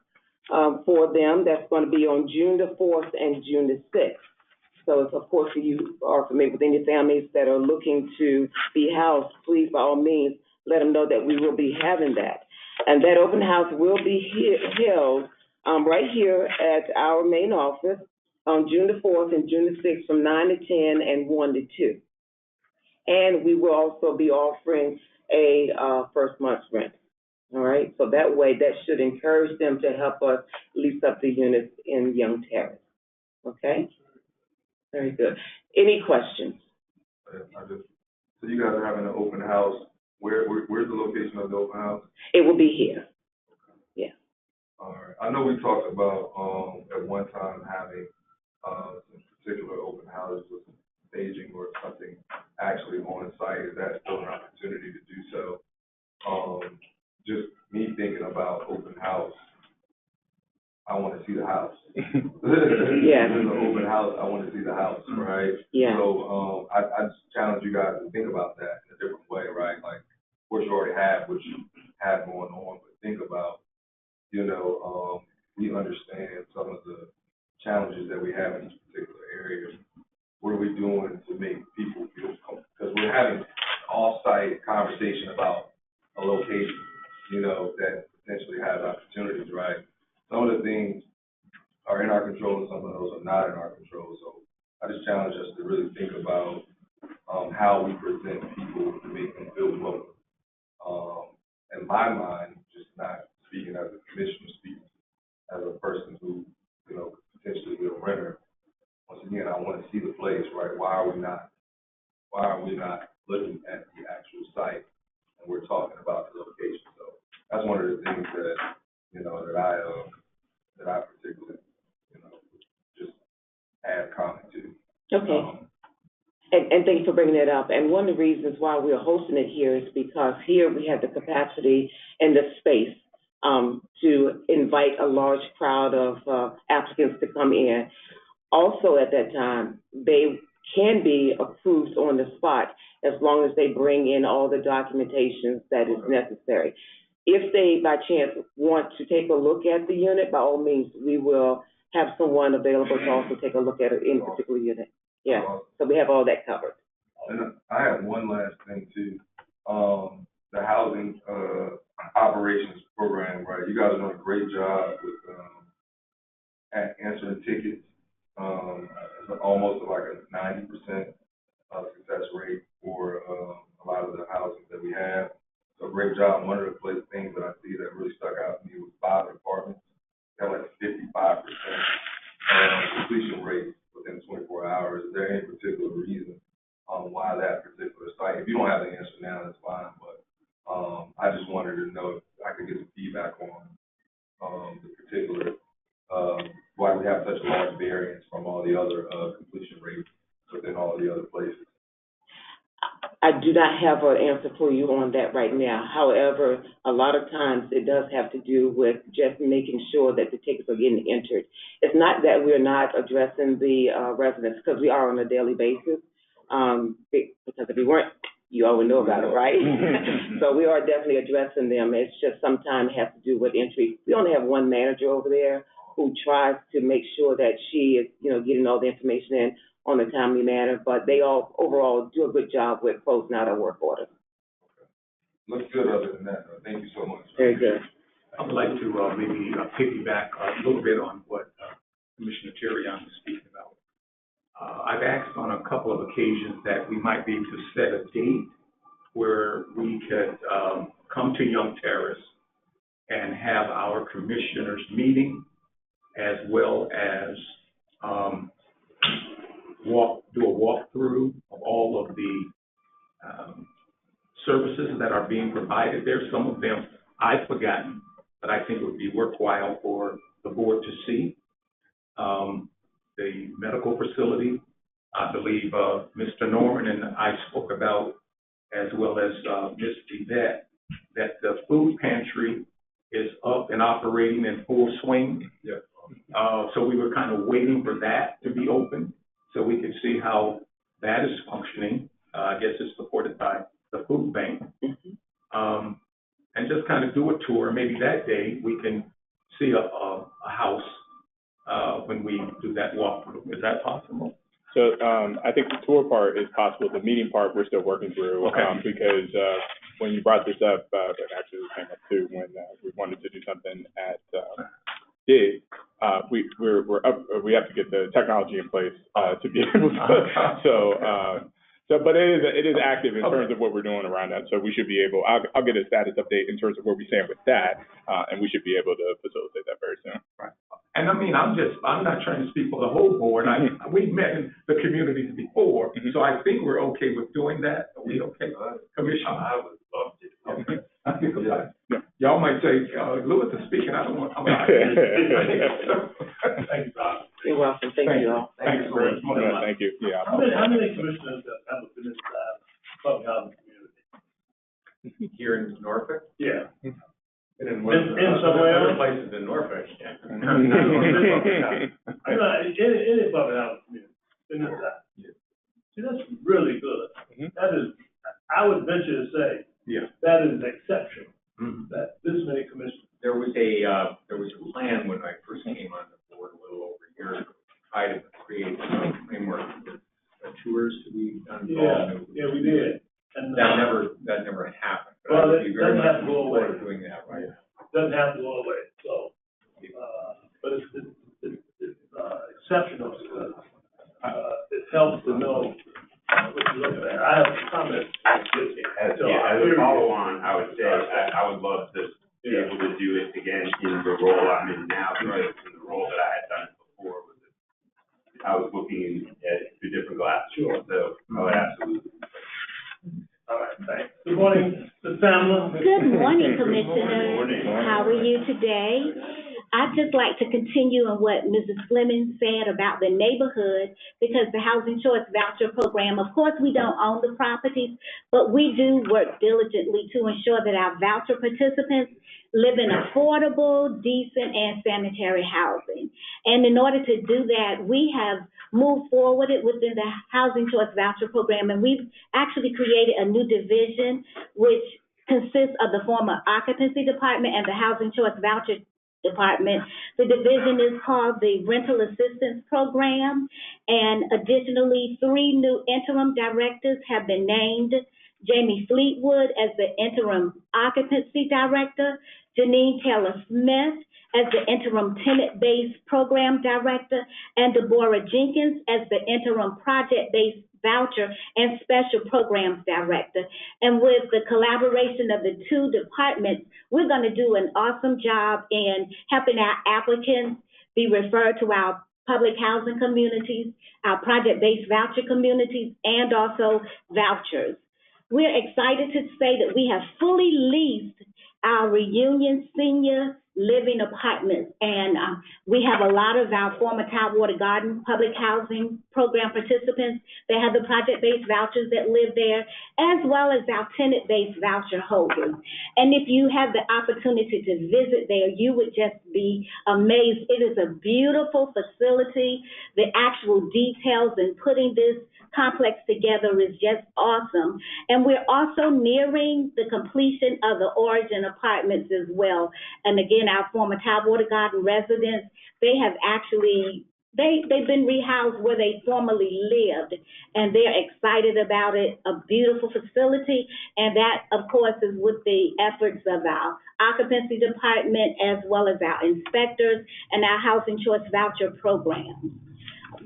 for them. That's going to be on June the 4th and June the 6th. So if, of course, you are familiar with any families that are looking to be housed, please, by all means, let them know that we will be having that. And that open house will be held right here at our main office on June the 4th and June the 6th from 9 to 10 and 1 to 2. and we will also be offering a, first month's rent. All right, so that way, that should encourage them to help us lease up the units in Young Terrace. Okay? Very good. Any questions? So you guys are having an open house. Where's the location of the open house? It will be here. Yeah. All right. I know we talked about, at one time having, some particular open houses with staging or something actually on site. Is that still an opportunity to do so? Just me thinking about open house, I want to see the house. Yeah. There's an open house, I want to see the house, right? Yeah. So, I just challenge you guys to think about that in a different way, right? Like, of course, you already have what you have going on, but think about, we understand some of the challenges that we have in each particular area. What are we doing to make people feel comfortable? Because we're having off-site conversation about a location, that potentially has opportunities, right? Some of the things are in our control and some of those are not in our control. So I just challenge us to really think about how we present people to make them feel welcome. In my mind, just not speaking as a commissioner, speaking as a person who, potentially be a renter. Once again, I want to see the place, right? Why are we not looking at the actual site and we're talking about the location? So that's one of the things that, that I particularly, just add comment to. Okay. And thank you for bringing that up. And one of the reasons why we're hosting it here is because here we have the capacity and the space to invite a large crowd of applicants to come in. Also, at that time, they can be approved on the spot as long as they bring in all the documentation that is necessary. If they, by chance, want to take a look at the unit, by all means, we will have someone available to also take a look at any particular unit. Yeah, so we have all that covered. And I have one last thing too. The housing operations program, right? You guys are doing a great job with answering tickets. It's almost like a 90% success rate for a lot of the housing that we have. So great job. One of the things that I see that really stuck out to me was 5 apartments. They have like 55% completion rate within 24 hours. Is there any particular reason why that particular site? If you don't have the answer now, that's fine. But I just wanted to know if I could get some feedback on the particular why we have such a large variance from all the other completion rates within all the other places. I do not have an answer for you on that right now. However, a lot of times it does have to do with just making sure that the tickets are getting entered. It's not that we're not addressing the residents, because we are on a daily basis. Because if we weren't, you always know about it, right? So we are definitely addressing them. It's just sometimes has to do with entry. We only have one manager over there who tries to make sure that she is, getting all the information in on a timely manner, but they all overall do a good job with closing out our work orders. Looks good other than that, though. Thank you so much. Very good. I would like to maybe piggyback a little bit on what Commissioner Terrion was speaking about. I've asked on a couple of occasions that we might be able to set a date where we could come to Young Terrace and have our commissioners meeting, as well as do a walkthrough of all of the services that are being provided there. Some of them I've forgotten, but I think it would be worthwhile for the board to see. The medical facility, I believe Mr. Norman and I spoke about, as well as Ms. Yvette, that the food pantry is up and operating in full swing. Yeah. So we were kind of waiting for that to be open so we could see how that is functioning. I guess it's supported by the food bank. And just kind of do a tour. Maybe that day we can see a house when we do that walkthrough. Is that possible? So I think the tour part is possible. The meeting part we're still working through. Okay. Because when you brought this up, it actually came up too when we wanted to do something at DIG. We're up. We have to get the technology in place to be able to. So, but it is active in terms of what we're doing around that, so we should be able, I'll get a status update in terms of where we stand with that, and we should be able to facilitate that very soon. Right. And I mean, I'm not trying to speak for the whole board. We've met in the communities before, so I think we're okay with doing that. Are we okay, Commissioner? I would love to. Okay. I think about it. Y'all might say, Lewis is speaking, I don't want, I'm not. Thank you, Bob. You're welcome, thank you all. Thank you very much. Thank you, yeah. How many commissioners have been in the public housing community? Here in Norfolk? Yeah. And in somewhere other else? places in Norfolk, yeah. I know, any public housing community in this town. See, that's really good. That is, I would venture to say, that is exceptional, that this many commissioners. There was a plan when I first came on the board a little over a year ago, to try to create a framework for tours to be done. Yeah, we did. And That never happened. But well, I would it be very doesn't much have to go looking forward away. to doing that, right? Doesn't have to go away, so, but it's exceptional because, it helps to know what you're looking at. I have comments. As a follow-on, I would say, I would love to be able to do it again in the role I'm in now, because in the role that I had done it before, I was looking at the different glass. Sure. So, I would absolutely. All right, thanks. Good morning, Ms. Pamela. Good morning, Commissioners. Good morning. How are you today? I'd just like to continue on what Mrs. Fleming said about the neighborhood, because the Housing Choice Voucher Program, of course, we don't own the properties, but we do work diligently to ensure that our voucher participants live in affordable, decent, and sanitary housing. And in order to do that, we have moved forward within the Housing Choice Voucher Program, and we've actually created a new division which consists of the former Occupancy Department and the Housing Choice Voucher Department. The division is called the Rental Assistance Program, and additionally, 3 new interim directors have been named. Jamie Fleetwood as the interim occupancy director, Janine Taylor-Smith as the interim tenant-based program director, and Deborah Jenkins as the interim project-based voucher and special programs director. And with the collaboration of the 2 departments, we're going to do an awesome job in helping our applicants be referred to our public housing communities, our project-based voucher communities, and also vouchers. We're excited to say that we have fully leased our Reunion Senior Living Apartments, and we have a lot of our former Tidewater Garden Public Housing Program participants that have the project-based vouchers that live there, as well as our tenant-based voucher holders. And if you have the opportunity to visit there, you would just be amazed. It is a beautiful facility. The actual details in putting this complex together is just awesome. And we're also nearing the completion of the Origin Apartments as well. And again, our former Tidewater Garden residents, they have actually, they've been rehoused where they formerly lived, and they're excited about it. A beautiful facility, and that, of course, is with the efforts of our occupancy department as well as our inspectors and our Housing Choice Voucher program.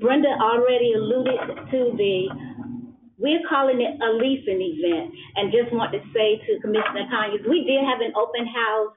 Brenda already alluded to we're calling it a leasing event, and just want to say to Commissioner Conyers, we did have an open house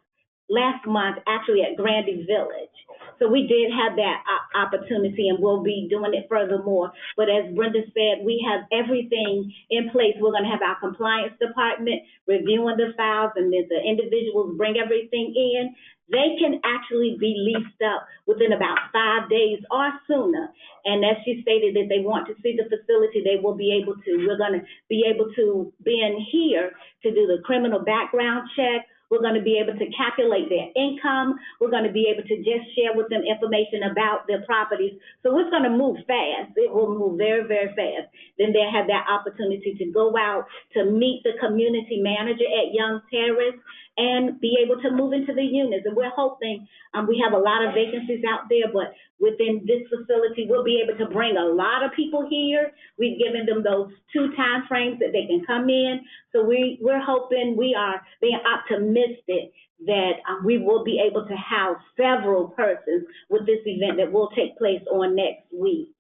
last month, actually at Grandy Village. So we did have that opportunity, and we'll be doing it furthermore. But as Brenda said, we have everything in place. We're going to have our compliance department reviewing the files, and then the individuals bring everything in. They can actually be leased up within about 5 days or sooner. And as she stated that they want to see the facility, they will be able to. We're going to be able to be in here to do the criminal background check. We're going to be able to calculate their income. We're going to be able to just share with them information about their properties. So it's going to move fast. It will move very, very fast. Then they'll have that opportunity to go out to meet the community manager at Young Terrace and be able to move into the units. And we're hoping, we have a lot of vacancies out there, but within this facility, we'll be able to bring a lot of people here. We've given them those 2 time frames that they can come in. So we're hoping, we are being optimistic that we will be able to house several persons with this event that will take place on next week.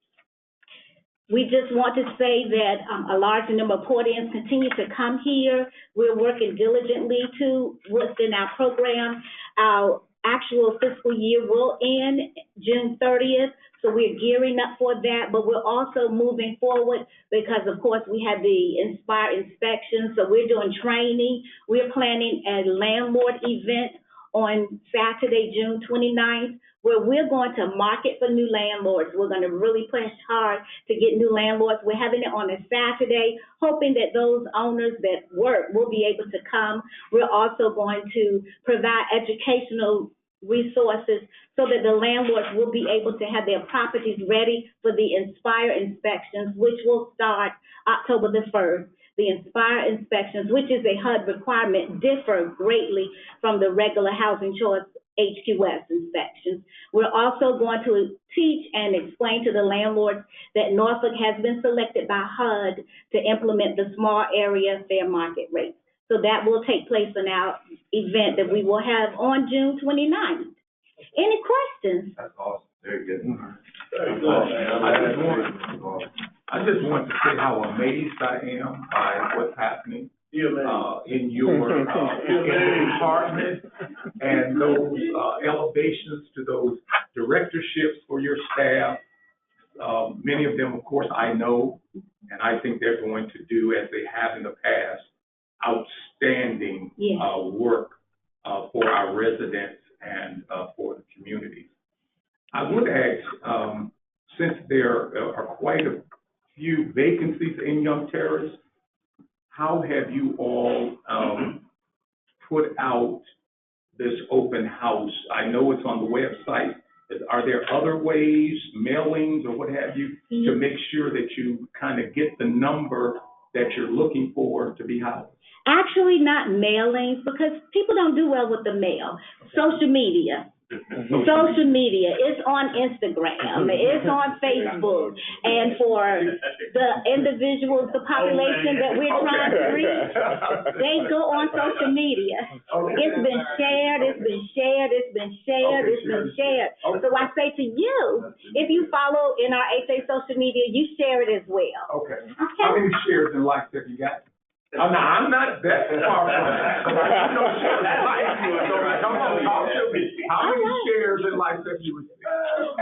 we just want to say that a large number of port-ins continue to come here. We're working diligently to within our program. Our actual fiscal year will end June 30th, so we're gearing up for that, but we're also moving forward because, of course, we had the Inspire inspection, so we're doing training. We're planning a landlord event on Saturday, June 29th, where we're going to market for new landlords. We're going to really push hard to get new landlords. We're having it on a Saturday, hoping that those owners that work will be able to come. We're also going to provide educational resources so that the landlords will be able to have their properties ready for the Inspire inspections, which will start October the 1st. The Inspire inspections, which is a HUD requirement, differ greatly from the regular housing choice HQS inspections. We're also going to teach and explain to the landlords that Norfolk has been selected by HUD to implement the small area fair market rates. So that will take place in our event that we will have on June 29th. Any questions? That's awesome. Very good. Very good. I just want to say how amazed I am by what's happening in your department and those elevations to those directorships for your staff. Many of them, of course, I know, and I think they're going to do, as they have in the past, outstanding work for our residents and for the community. I would ask, since there are quite a few vacancies in Young Terrace, how have you all put out this open house? I know it's on the website. Are there other ways, mailings or what have you, to make sure that you kind of get the number that you're looking for to be housed? Actually, not mailings, because people don't do well with the mail. Social media. Social media, it's on Instagram, it's on Facebook, and for the individuals, the population that we're trying to reach, they go on social media. It's been shared, it's been shared, it's been shared, it's been shared. So I say to you, if you follow in our HA social media, you share it as well. Okay. How many shares and likes have you got? I'm not that far from that. How many shares and likes have you received?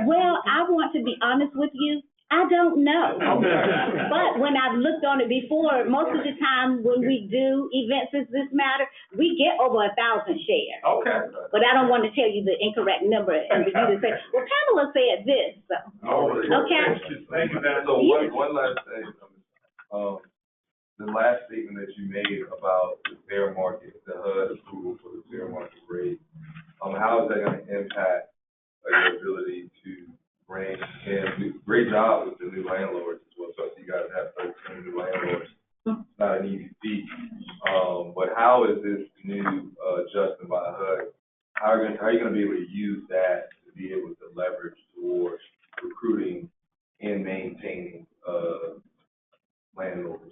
Well, I want to be honest with you. I don't know. But when I've looked on it before, most of the time when we do events as this matter, we get over 1,000 shares. Okay. But I don't want to tell you the incorrect number and for you to say, well, Pamela said this. So. Okay. Thank you, man. So one last thing. The last statement that you made about the fair market, the HUD approval for the fair market rate, how is that going to impact your ability to bring in, great job with the new landlords as well, so you guys have 13 new landlords. It's not an easy feat, but how is this new adjustment by the HUD, how are you going to be able to use that to be able to leverage towards recruiting and maintaining landlords?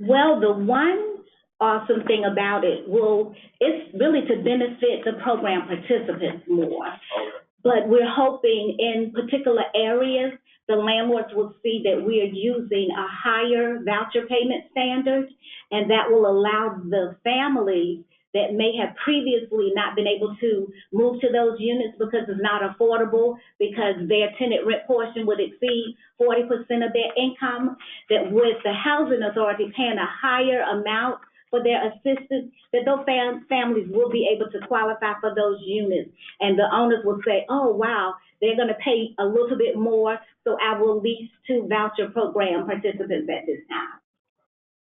Well, the one awesome thing about it, it's really to benefit the program participants more. Okay. But we're hoping in particular areas, the landlords will see that we are using a higher voucher payment standard, and that will allow the families that may have previously not been able to move to those units because it's not affordable, because their tenant rent portion would exceed 40% of their income, that with the housing authority paying a higher amount for their assistance, that those families will be able to qualify for those units. And the owners will say, oh, wow, they're going to pay a little bit more, so I will lease to voucher program participants at this time.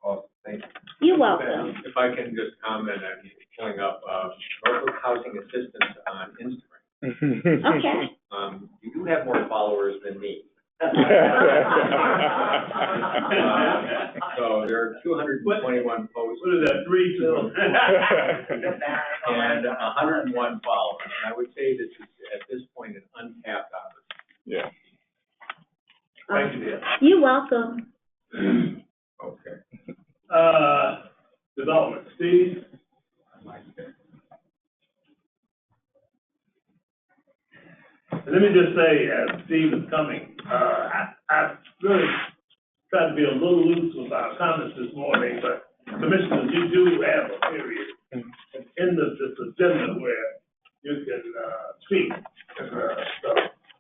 Awesome. Thank you. You're welcome. If I can just comment on pulling up Norfolk Housing Assistance on Instagram. Okay. You do have more followers than me. So there are 221 posts. What is that, 3, 2? And 101 followers. And I would say this is, at this point, an untapped opportunity. Yeah. Thank you, dear. You're welcome. Okay. Development, Steve? Let me just say, as Steve is coming, I really tried to be a little loose with our comments this morning, but commissioners, you do have a period in this agenda where you can, speak. So,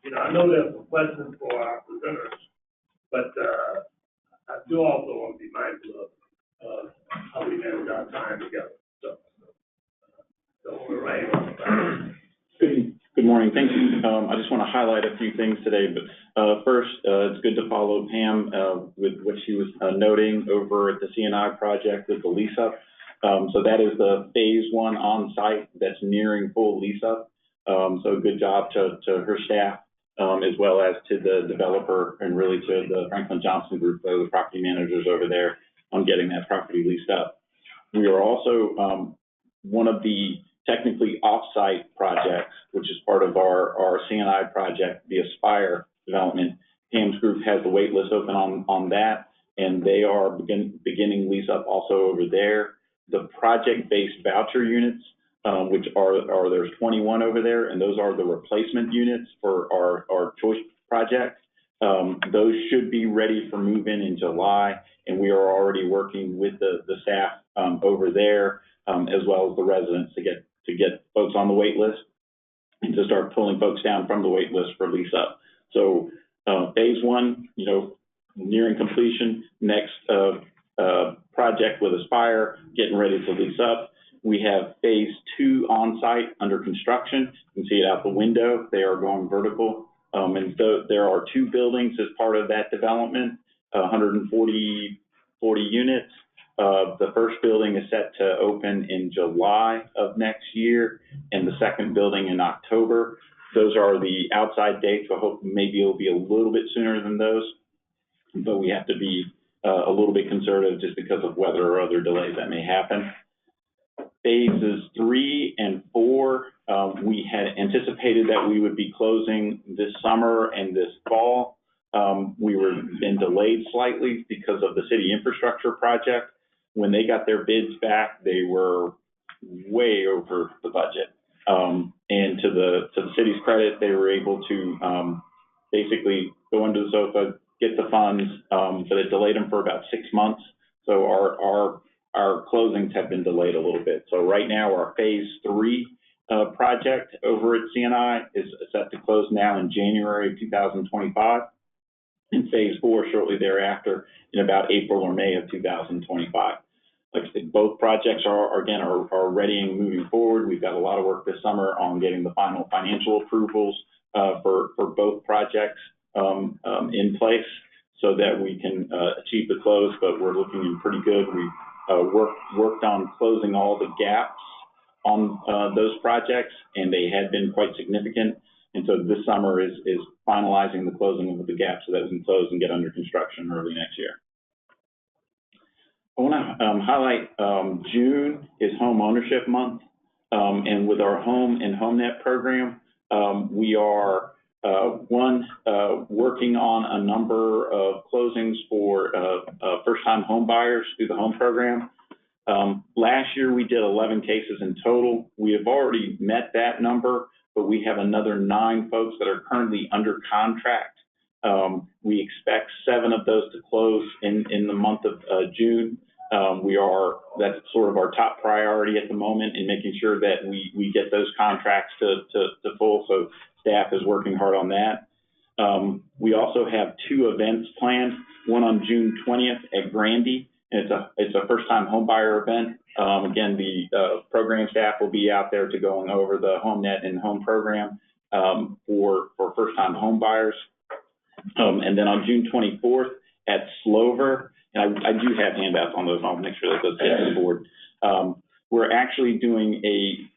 you know, I know there's some questions for our presenters, but, I do also want to be mindful of, how we manage our time together, so we're right. Good morning. Thank you. I just want to highlight a few things today, but first, it's good to follow Pam with what she was noting over at the CNI project with the lease up. So that is the phase one on site that's nearing full lease up. So good job to her staff, as well as to the developer and really to the Franklin Johnson Group, the property managers over there on getting that property leased up. We are also one of the technically off-site projects, which is part of our CNI project, the Aspire development. Pam's group has the wait list open on that, and they are beginning lease up also over there. The project-based voucher units, which are there's 21 over there, and those are the replacement units for our choice project. Those should be ready for move-in in July, and we are already working with the staff over there, as well as the residents to get folks on the wait list and to start pulling folks down from the wait list for lease up. So phase one, you know, nearing completion. Next project with Aspire, getting ready to lease up. We have phase two on site under construction. You can see it out the window. They are going vertical. And so there are two buildings as part of that development, 140 units. The first building is set to open in July of next year, and the second building in October. Those are the outside dates. I hope maybe it'll be a little bit sooner than those, but we have to be a little bit conservative just because of weather or other delays that may happen. Phases 3 and 4, we had anticipated that we would be closing this summer and this fall. We were been delayed slightly because of the city infrastructure project. When they got their bids back, they were way over the budget. And to the city's credit, they were able to basically go under the sofa, get the funds, but it delayed them for about 6 months. So our closings have been delayed a little bit. So right now, our phase 3 project over at CNI is set to close now in January of 2025. And phase 4 shortly thereafter in about April or May of 2025. Like I said, both projects are ready and moving forward. We've got a lot of work this summer on getting the final financial approvals for both projects in place so that we can achieve the close, but we're looking in pretty good. We worked on closing all the gaps on those projects, and they had been quite significant. And so this summer is finalizing the closing of the gaps so that we can close and get under construction early next year. I want to highlight June is home ownership month, and with our home and HomeNet program, we are working on a number of closings for first-time home buyers through the home program. Last year we did 11 cases in total. We have already met that number, but we have another 9 folks that are currently under contract. We expect 7 of those to close in the month of June. That's sort of our top priority at the moment in making sure that we get those contracts to full. So staff is working hard on that. We also have 2 events planned, one on June 20th at Grandy, and it's a first-time homebuyer event. Again, the program staff will be out there to going over the HomeNet and home program for first-time homebuyers. And then on June 24th at Slover, and I do have handouts on those. I'll make sure that those get to the board. We're actually doing a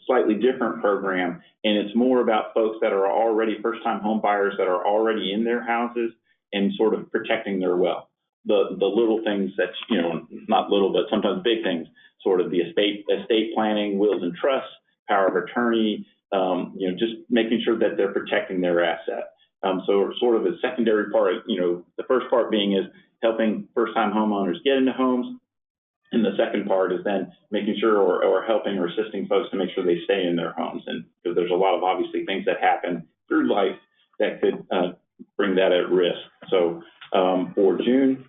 slightly different program, and it's more about folks that are already first-time home buyers that are already in their houses and sort of protecting their wealth. The little things that, you know, not little, but sometimes big things, sort of the estate planning, wills and trusts, power of attorney, you know, just making sure that they're protecting their asset. So sort of a secondary part, you know, the first part being is helping first-time homeowners get into homes. And the second part is then making sure or helping or assisting folks to make sure they stay in their homes. And because there's a lot of obviously things that happen through life that could bring that at risk. So for June.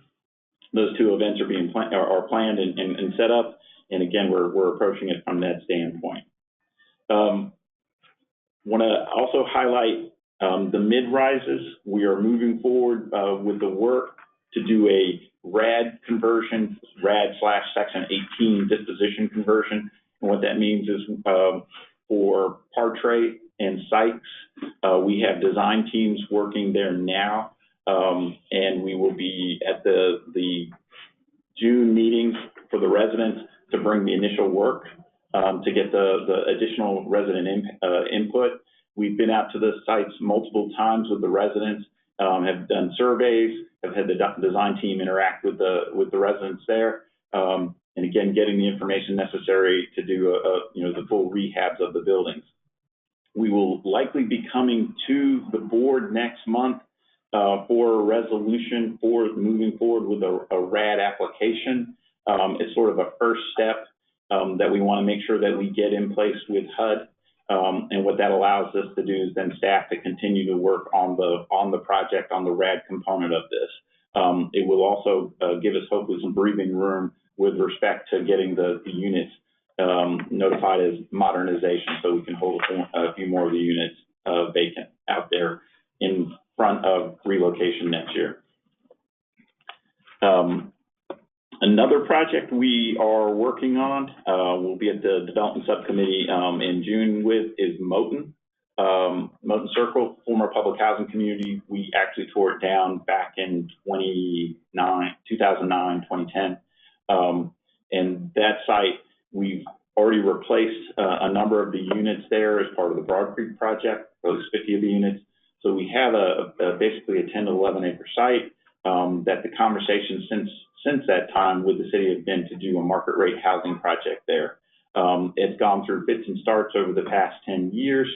Those two events are being planned and set up, and again, we're approaching it from that standpoint. Want to also highlight the mid-rises. We are moving forward with the work to do a RAD conversion, RAD/Section 18 disposition conversion. And what that means is for Partray and Sykes, we have design teams working there now, and we will be at the June meetings for the residents to bring the initial work to get the additional resident input. We've been out to the sites multiple times with the residents, have done surveys, have had the design team interact with the residents there, and again, getting the information necessary to do the full rehabs of the buildings. We will likely be coming to the board next month for a resolution for moving forward with a RAD application. It's sort of a first step that we want to make sure that we get in place with HUD. And what that allows us to do is then staff to continue to work on the project, on the RAD component of this. It will also give us hopefully some breathing room with respect to getting the units notified as modernization, so we can hold a few more of the units vacant out there in front of relocation next year. Another project we are working on, we'll be at the development subcommittee in June with, is Moton. Moton Circle, former public housing community. We actually tore it down back in 2009, 2010. And that site, we've already replaced a number of the units there as part of the Broad Creek project, those 50 of the units. So we have basically a 10 to 11 acre site that the conversation since that time with the city have been to do a market rate housing project there. It's gone through fits and starts over the past 10 years.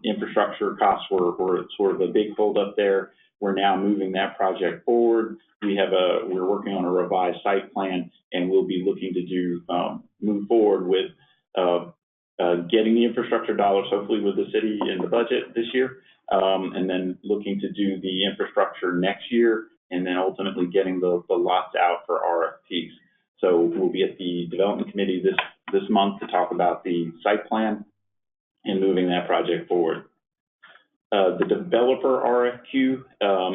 Infrastructure costs were sort of a big hold up there. We're now moving that project forward. We're working on a revised site plan, and we'll be looking to move forward with getting the infrastructure dollars, hopefully with the city in the budget this year, and then looking to do the infrastructure next year, and then ultimately getting the lots out for RFPs. So we'll be at the development committee this month to talk about the site plan and moving that project forward. The developer RFQ,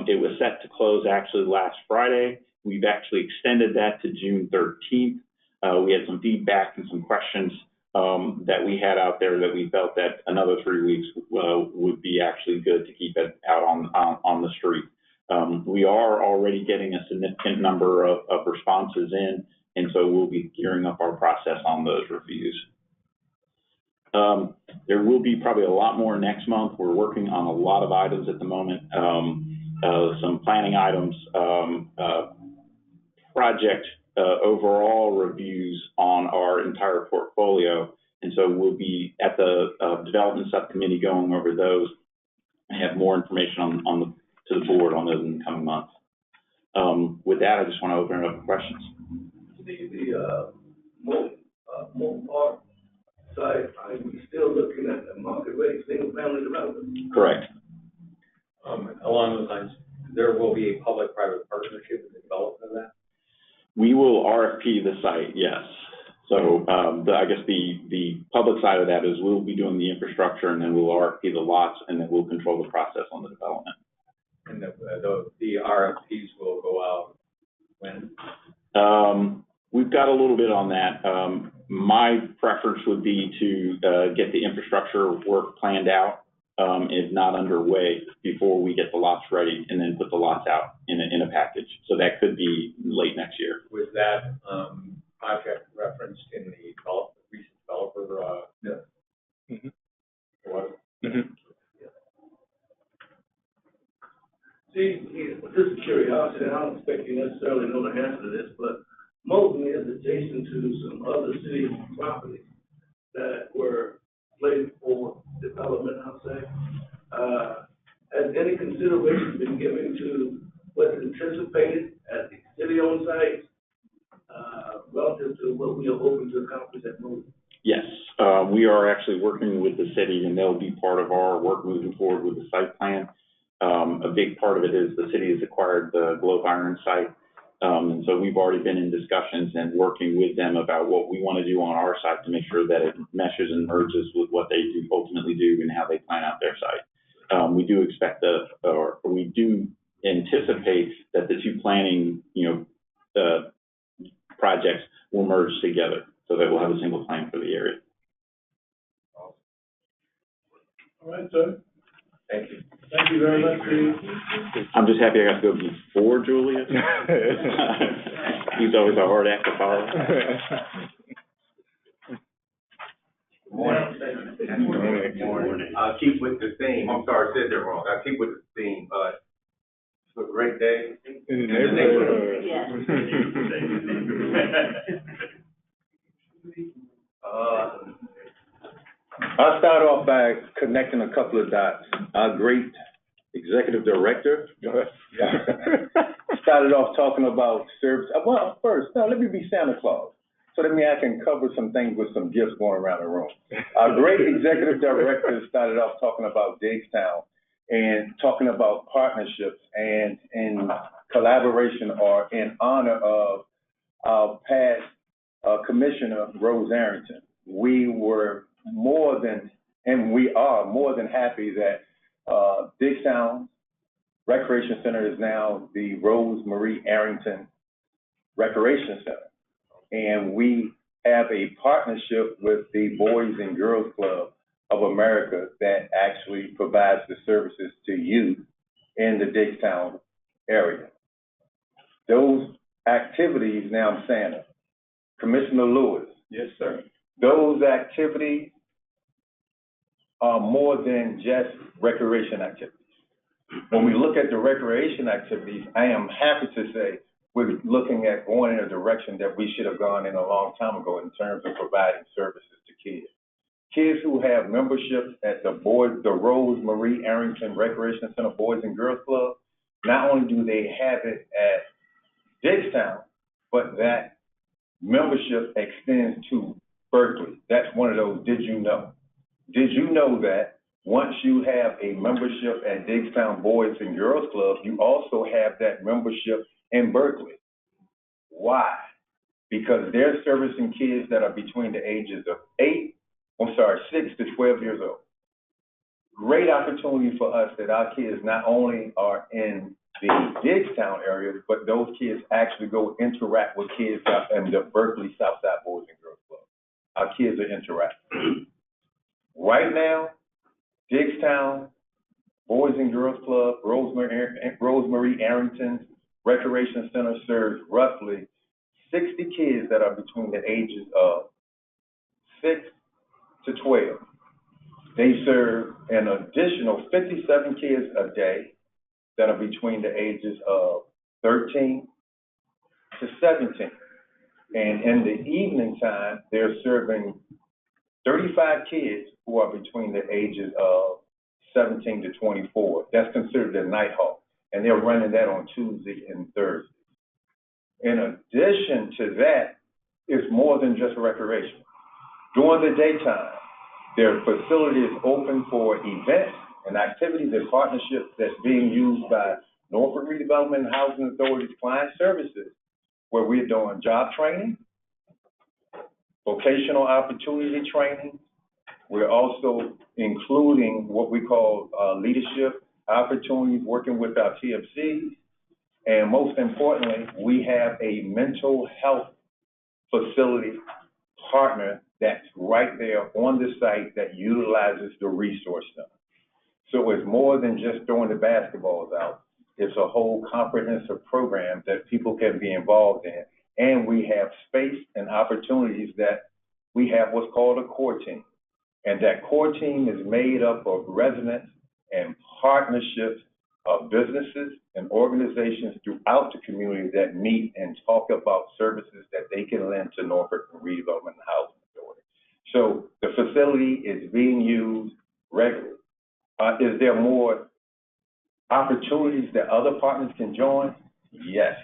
it was set to close actually last Friday. We've actually extended that to June 13th. We had some feedback and some questions that we had out there that we felt that another 3 weeks would be actually good to keep it out on the street. We are already getting a significant number of responses in, and so we'll be gearing up our process on those reviews. There will be probably a lot more next month. We're working on a lot of items at the moment, some planning items, project overall reviews on our entire portfolio. And so we'll be at the development subcommittee going over those and have more information to the board on those in the coming months. With that, I just want to open it up for questions. The Moulton Park site, are we still looking at the market rate single family development? Correct. Along those lines, there will be a public-private partnership in the development of that? We will RFP the site, yes. So I guess the public side of that is we'll be doing the infrastructure, and then we'll RFP the lots, and then we'll control the process on the development. And the RFPs will go out when? We've got a little bit on that. My preference would be to get the infrastructure work planned out, if not underway, before we get the lots ready, and then put the lots out in a package. So that could be late next year. Was that project referenced in the recent developer? Yeah. Mm-hmm. What? Mm-hmm. See, just curiosity, I don't expect you necessarily know the answer to this, but Moulton is adjacent to some other city properties that were slated for development, I'll say. Has any consideration been given to what's anticipated at the city-owned sites relative to what we are hoping to accomplish at Moulton? Yes, we are actually working with the city, and they'll be part of our work moving forward with the site plan. A big part of it is the city has acquired the Globe Iron site. And so we've already been in discussions and working with them about what we want to do on our site to make sure that it meshes and merges with what they do ultimately do and how they plan out their site. We do expect we do anticipate that the two planning, projects will merge together so that we'll have a single plan for the area. All right, sir. Thank you. Thank you very much, Steve. I'm just happy I got to go before Julius. He's always a hard act to follow. Morning. I'll keep with the theme. I'm sorry, I said that wrong. I'll keep with the theme. It's a great day in the neighborhood. Yes. I'll start off by connecting a couple of dots. Our great executive director started off talking about service. Well, first, no, let me be Santa Claus. So that means I can cover some things with some gifts going around the room. Our great executive director started off talking about Digstown and talking about partnerships and in collaboration or in honor of our past Commissioner Rose Arrington. We were more than, and we are more than happy that Digstown Recreation Center is now the Rose Marie Arrington Recreation Center. And we have a partnership with the Boys and Girls Club of America that actually provides the services to youth in the Digstown area. Those activities, now I'm saying it, Commissioner Lewis. Yes, sir. Those activities are more than just recreation activities. When we look at the recreation activities, I am happy to say we're looking at going in a direction that we should have gone in a long time ago in terms of providing services to kids. Kids who have memberships at the Rose Marie Arrington Recreation Center Boys and Girls Club, not only do they have it at Digstown, but that membership extends to Berkeley. That's one of those, did you know? Did you know that once you have a membership at Digstown Boys and Girls Club, you also have that membership in Berkeley? Why? Because they're servicing kids that are between the ages of 6 to 12 years old. Great opportunity for us that our kids not only are in the Digstown area, but those kids actually go interact with kids out in the Berkeley Southside Boys and Girls Club. Our kids are interacting. Right now, Digstown Boys and Girls Club, Rose Marie Arrington Recreation Center serves roughly 60 kids that are between the ages of 6 to 12. They serve an additional 57 kids a day that are between the ages of 13 to 17. And in the evening time, they're serving 35 kids who are between the ages of 17 to 24. That's considered a night hawk, and they're running that on Tuesday and Thursday. In addition to that, it's more than just recreation. During the daytime, their facility is open for events and activities and partnerships that's being used by Norfolk Redevelopment and Housing Authority's client services, where we're doing job training, vocational opportunity training. We're also including what we call leadership opportunities, working with our TFCs. And most importantly, we have a mental health facility partner that's right there on the site that utilizes the resource center. So it's more than just throwing the basketballs out. It's a whole comprehensive program that people can be involved in. And we have space and opportunities that we have what's called a core team. And that core team is made up of residents and partnerships of businesses and organizations throughout the community that meet and talk about services that they can lend to Norfolk Redevelopment and Housing Authority. So the facility is being used regularly. Is there more opportunities that other partners can join? Yes.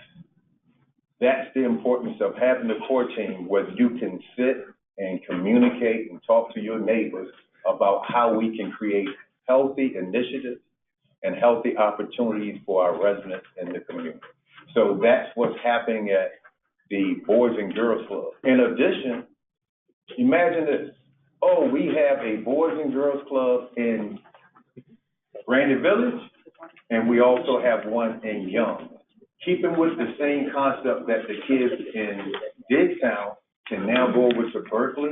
That's the importance of having the core team where you can sit and communicate and talk to your neighbors about how we can create healthy initiatives, and healthy opportunities for our residents in the community. So that's what's happening at the Boys and Girls Club. In addition, imagine this. Oh, we have a Boys and Girls Club in Randy Village, and we also have one in Young. Keeping with the same concept that the kids in Digstown can now go over to Berkeley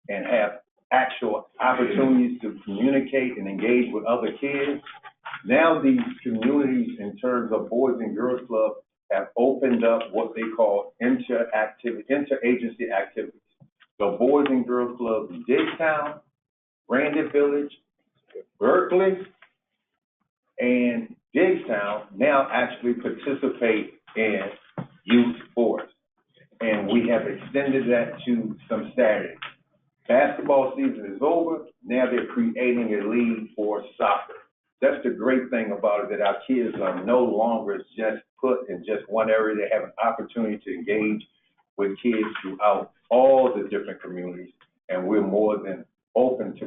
and have actual opportunities to communicate and engage with other kids. Now these communities, in terms of Boys and Girls Club, have opened up what they call interagency activities. The Boys and Girls Club in Digstown, Randy Village, Berkeley, and Digstown now actually participate in youth sports. And we have extended that to some Saturdays. Basketball season is over. Now they're creating a league for soccer. That's the great thing about it, that our kids are no longer just put in just one area. They have an opportunity to engage with kids throughout all the different communities. And we're more than open to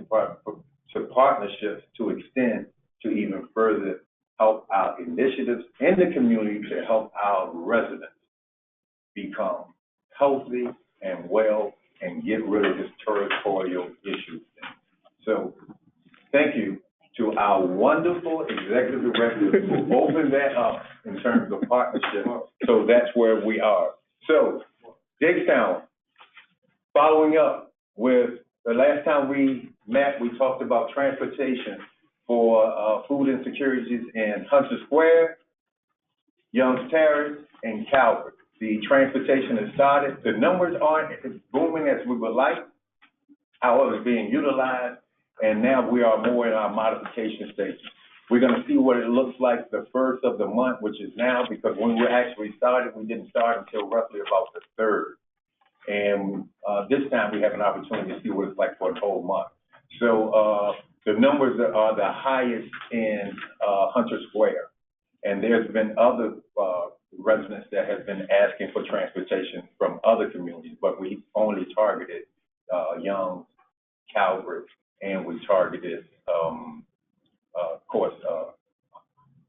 partnerships to extend to even further help our initiatives in the community to help our residents become healthy and well and get rid of this territorial issue. So thank you to our wonderful executive director who opened that up in terms of partnership. So that's where we are. So Digstown, following up with the last time we met, we talked about transportation for food insecurities in Hunter Square, Young's Terrace, and Calvert. The transportation has started. The numbers aren't as booming as we would like. However, it's being utilized, and now we are more in our modification stage. We're going to see what it looks like the first of the month, which is now, because when we actually started, we didn't start until roughly about the 3rd. And this time we have an opportunity to see what it's like for the whole month. So the numbers are the highest in Hunter Square. And there's been other residents that have been asking for transportation from other communities, but we only targeted Young, Calvert, and we targeted, of course,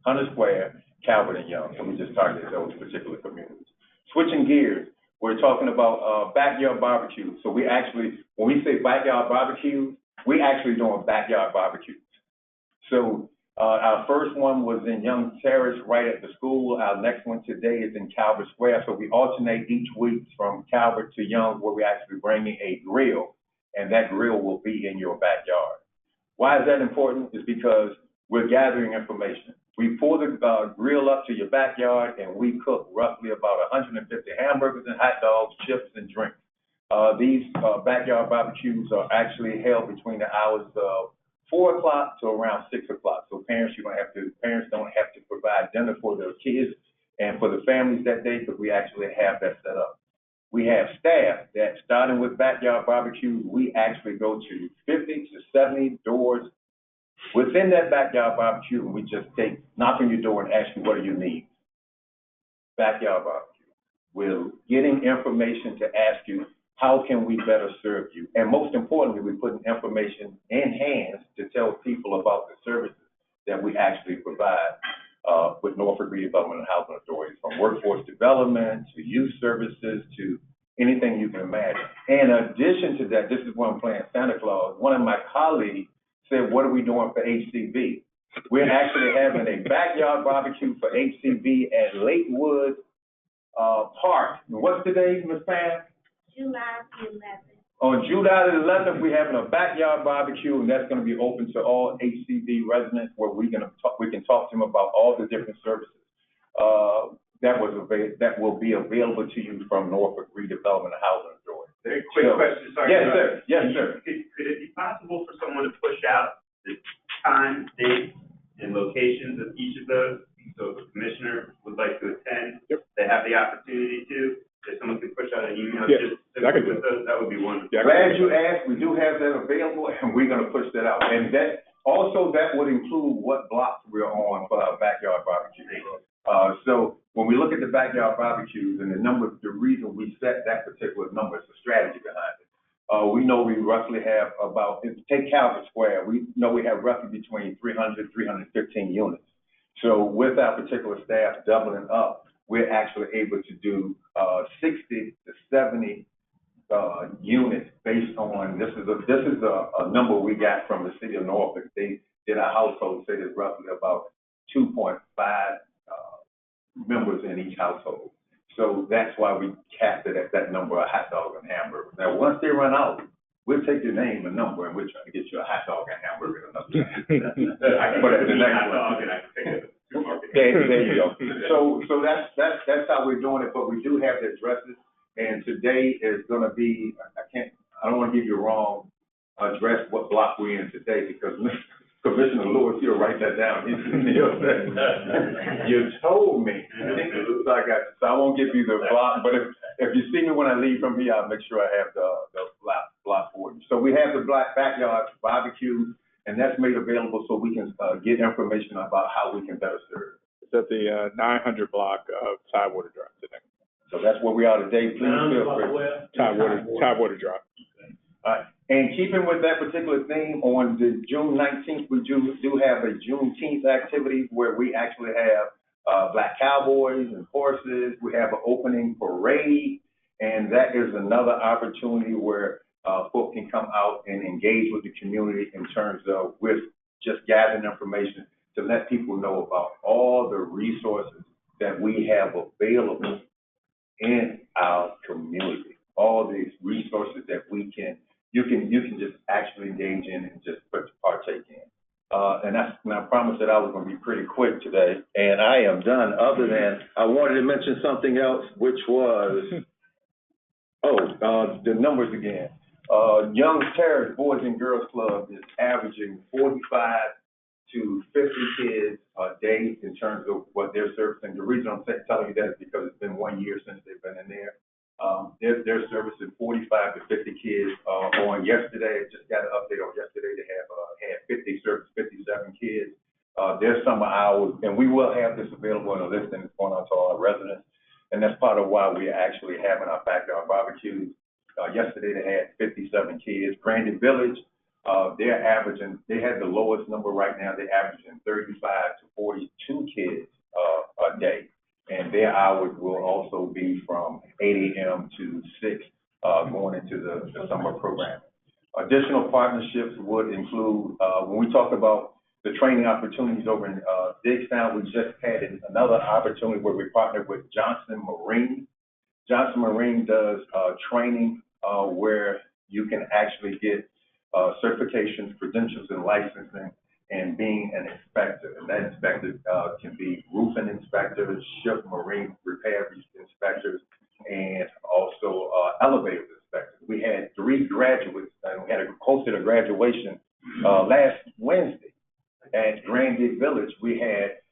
Hunter Square, Calvert, and Young. So we just targeted those particular communities. Switching gears, we're talking about backyard barbecue. So we actually, when we say backyard barbecue, we actually doing backyard barbecues. So our first one was in Young Terrace, right at the school. Our next one today is in Calvert Square. So we alternate each week from Calvert to Young, where we actually bringing a grill, and that grill will be in your backyard. Why is that important? Is because we're gathering information. We pull the grill up to your backyard, and we cook roughly about 150 hamburgers and hot dogs, chips, and drinks. These backyard barbecues are actually held between the hours of 4 o'clock to around 6 o'clock. So parents don't have to provide dinner for their kids and for the families that day, because we actually have that set up. We have staff that, starting with backyard barbecues, we actually go to 50 to 70 doors within that backyard barbecue, and we just knock on your door and ask you, what do you need? Backyard barbecue. We're getting information to ask you, how can we better serve you? And most importantly, we're putting information in hands to tell people about the services that we actually provide with Norfolk Redevelopment and Housing Authority, from workforce development to youth services to anything you can imagine. In addition to that, this is where I'm playing Santa Claus. One of my colleagues said, what are we doing for HCV? We're actually having a backyard barbecue for HCV at Lakewood Park. And what's the date, Ms. Pam? July the 11th. On July the 11th, we're having a backyard barbecue, and that's going to be open to all HCV residents, where we can talk to them about all the different services that will be available to you from Norfolk Redevelopment and Housing Authority. Very quick question, sorry. Yes, sir. Yes, sir. Could it be possible for someone to push out the time, date, and locations of each of those? So if a commissioner would like to attend, they have the opportunity to. If someone could push out an email, just with those, that would be wonderful. Glad you asked. We do have that available, and we're going to push that out. And that would include what blocks we're on for our backyard barbecue. So when we look at the backyard barbecues and the reason we set that particular number is the strategy behind it. We know we roughly have take Calvert Square, we know we have roughly between 300, 315 units. So with our particular staff doubling up, we're actually able to do 60 to 70 units based on, this is a number we got from the city of Norfolk. They did our household, say there's roughly about 2.5 members in each household. So that's why we capped it at that number of hot dog and hamburger. Now, once they run out, we'll take your name and number, and we'll try to get you a hot dog and hamburger another time. But at the next one, there you go. So that's how we're doing it. But we do have the addresses, and today is going to be. I don't want to give you a wrong address what block we're in today, because Commissioner Lewis, you'll write that down. You told me. So I won't give you the block, but if you see me when I leave from here, I'll make sure I have the block for you. So we have the backyard barbecue, and that's made available so we can get information about how we can better serve. It's at the 900 block of Tidewater Drive today. So that's where we are today. Please feel free. Tidewater Drive. All right. And keeping with that particular theme, on the June 19th, we do have a Juneteenth activity where we actually have black cowboys and horses. We have an opening parade, and that is another opportunity where folks can come out and engage with the community in terms of with just gathering information to let people know about all the resources that we have available in our community. All these resources that you can just actually engage in and just partake in. And I promised that I was going to be pretty quick today, and I am done, other than I wanted to mention something else, which was, the numbers again. Young Terrace Boys and Girls Club is averaging 45 to 50 kids a day in terms of what they're servicing. The reason I'm telling you that is because it's been 1 year since they've been in there. They're servicing 45 to 50 kids. On yesterday, just got an update on yesterday, they had 57 kids. Their summer hours, and we will have this available in a list, and it's going out to all our residents. And that's part of why we're actually having our backyard barbecues. Yesterday, they had 57 kids. Grandy Village, they had the lowest number right now. They're averaging 35 to 42 kids a day. And their hours will also be from 8 a.m. to 6 going into the summer program. Additional partnerships would include, when we talk about the training opportunities over in Digstown, we just had another opportunity where we partnered with Johnson Marine. Johnson Marine does training where you can actually get certifications, credentials, and licensing, and being an inspector. And that inspector can be roofing inspectors, ship marine repair inspectors, and also elevator inspectors. We had 3 graduates, and we had hosted a graduation last Wednesday at Grandy Village. We had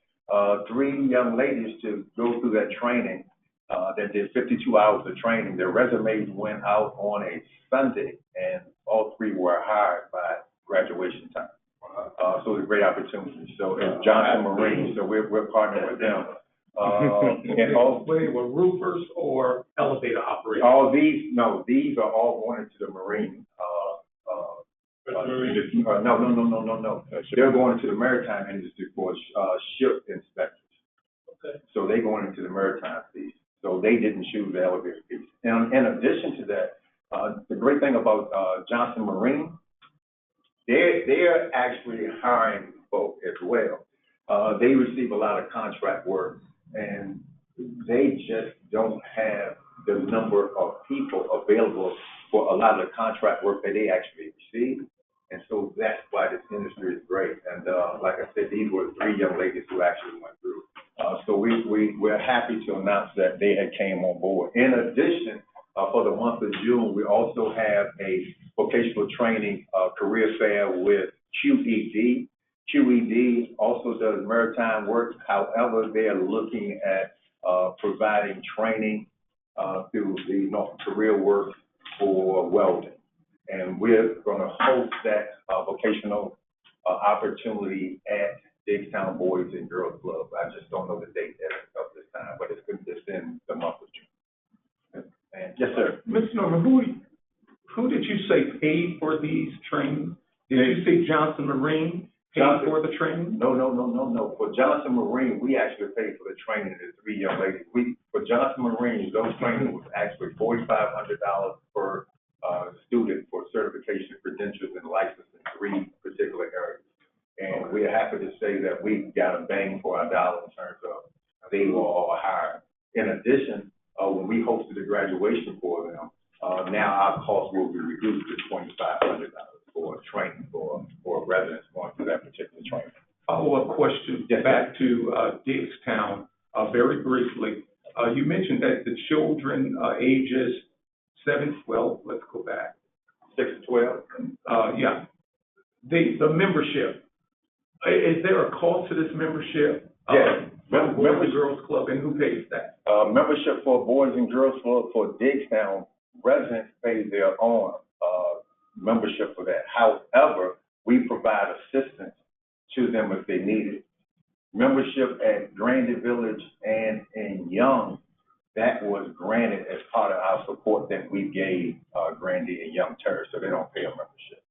3 young ladies to go through that training that did 52 hours of training. Their resumes went out on a Sunday, and all 3 were hired by graduation time. So it's a great opportunity. So it's Johnson Marine, so we're partnering with them. And all, Wait, were roofers or elevator operators? These are all going into the marine. No. They're going into the maritime industry for ship inspectors. Okay. So they're going into the maritime piece. So they didn't choose the elevator piece. And in addition to that, the great thing about Johnson Marine, they're actually hiring folk as well. They receive a lot of contract work, and they just don't have the number of people available for a lot of the contract work that they actually receive. And so that's why this industry is great. And like I said, these were 3 young ladies who actually went through. So we're happy to announce that they had came on board. In addition, for the month of June, we also have a vocational training career fair with QED. QED also does maritime work. However, they are looking at providing training through the Norfolk Career Work for welding. And we're going to host that vocational opportunity at Digstown Boys and Girls Club. I just don't know the date of this time, but it's in the month of June. And yes, sir. Mr. Norman, who did you say paid for these trainings? Did you say Johnson Marine? paying for the training? No. For Johnson Marine, we actually paid for the training of the 3 young ladies. For Johnson Marine, those training was actually $4,500 per student for certification, credentials, and license in 3 particular areas. And we're happy to say that we got a bang for our dollar in terms of they were all hired. In addition, when we hosted the graduation for them, now our cost will be reduced to $2,500 for training for residents going through that particular training. Follow-up question back to Diggstown, very briefly. You mentioned that the children ages 7, 12, let's go back. 6 to 12? Yeah. The membership, is there a cost to this membership? Yes. Boys and Girls Club, and who pays that? Membership for Boys and Girls Club for Diggstown, residents pay their own membership for that. However, we provide assistance to them if they need it. Membership at Grandy Village and in Young, that was granted as part of our support that we gave Grandy and Young Terrace, so they don't pay a membership.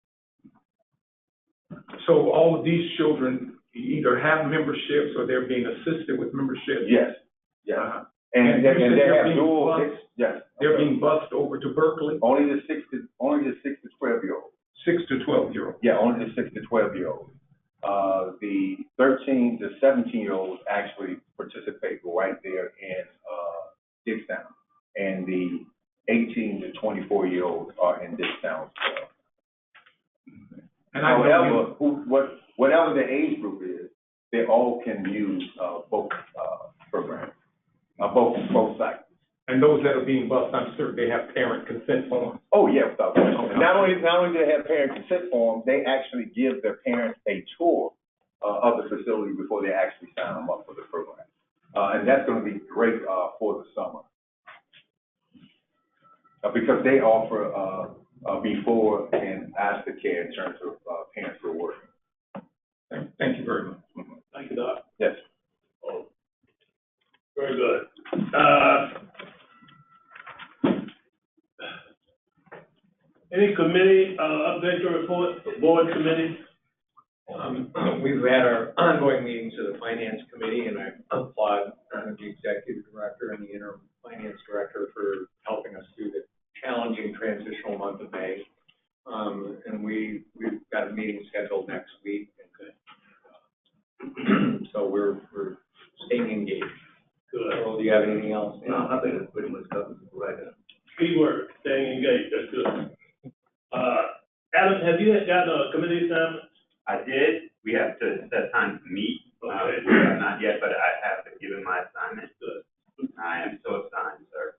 So all of these children either have memberships or they're being assisted with memberships? Yes. And they have dual. Yes. They're being bused over to Berkeley? Only the 6 to 12-year-olds. 6 to 12-year-olds? Yeah, only the 6 to 12-year-olds. The 13 to 17-year-olds actually participate right there in Diggstown, and the 18 to 24-years-olds are in Diggstown as well. And however, whatever the age group is, they all can use both programs, both sites. And those that are being bused, I'm certain they have parent consent forms. Oh, yeah, without question. Not only do they have parent consent forms, they actually give their parents a tour of the facility before they actually sign them up for the program. And that's going to be great for the summer. Because they offer before and after care in terms of parents who are working. Thank you very much. Thank you, Doc. Yes. Oh, very good. Any committee update or report, board committee? We've had our ongoing meetings of the finance committee, and I applaud the executive director and the interim finance director for helping us through the challenging transitional month of May. And we've got a meeting scheduled next week. So we're staying engaged. Good. Earl, do you have anything else? No, I think it's pretty much covered right now. Key word, staying engaged, that's good. Adam, have you gotten a committee assignment? I did. We have to set time to meet. Okay. Not yet, but I have given my assignment. Good. I am so assigned, sir.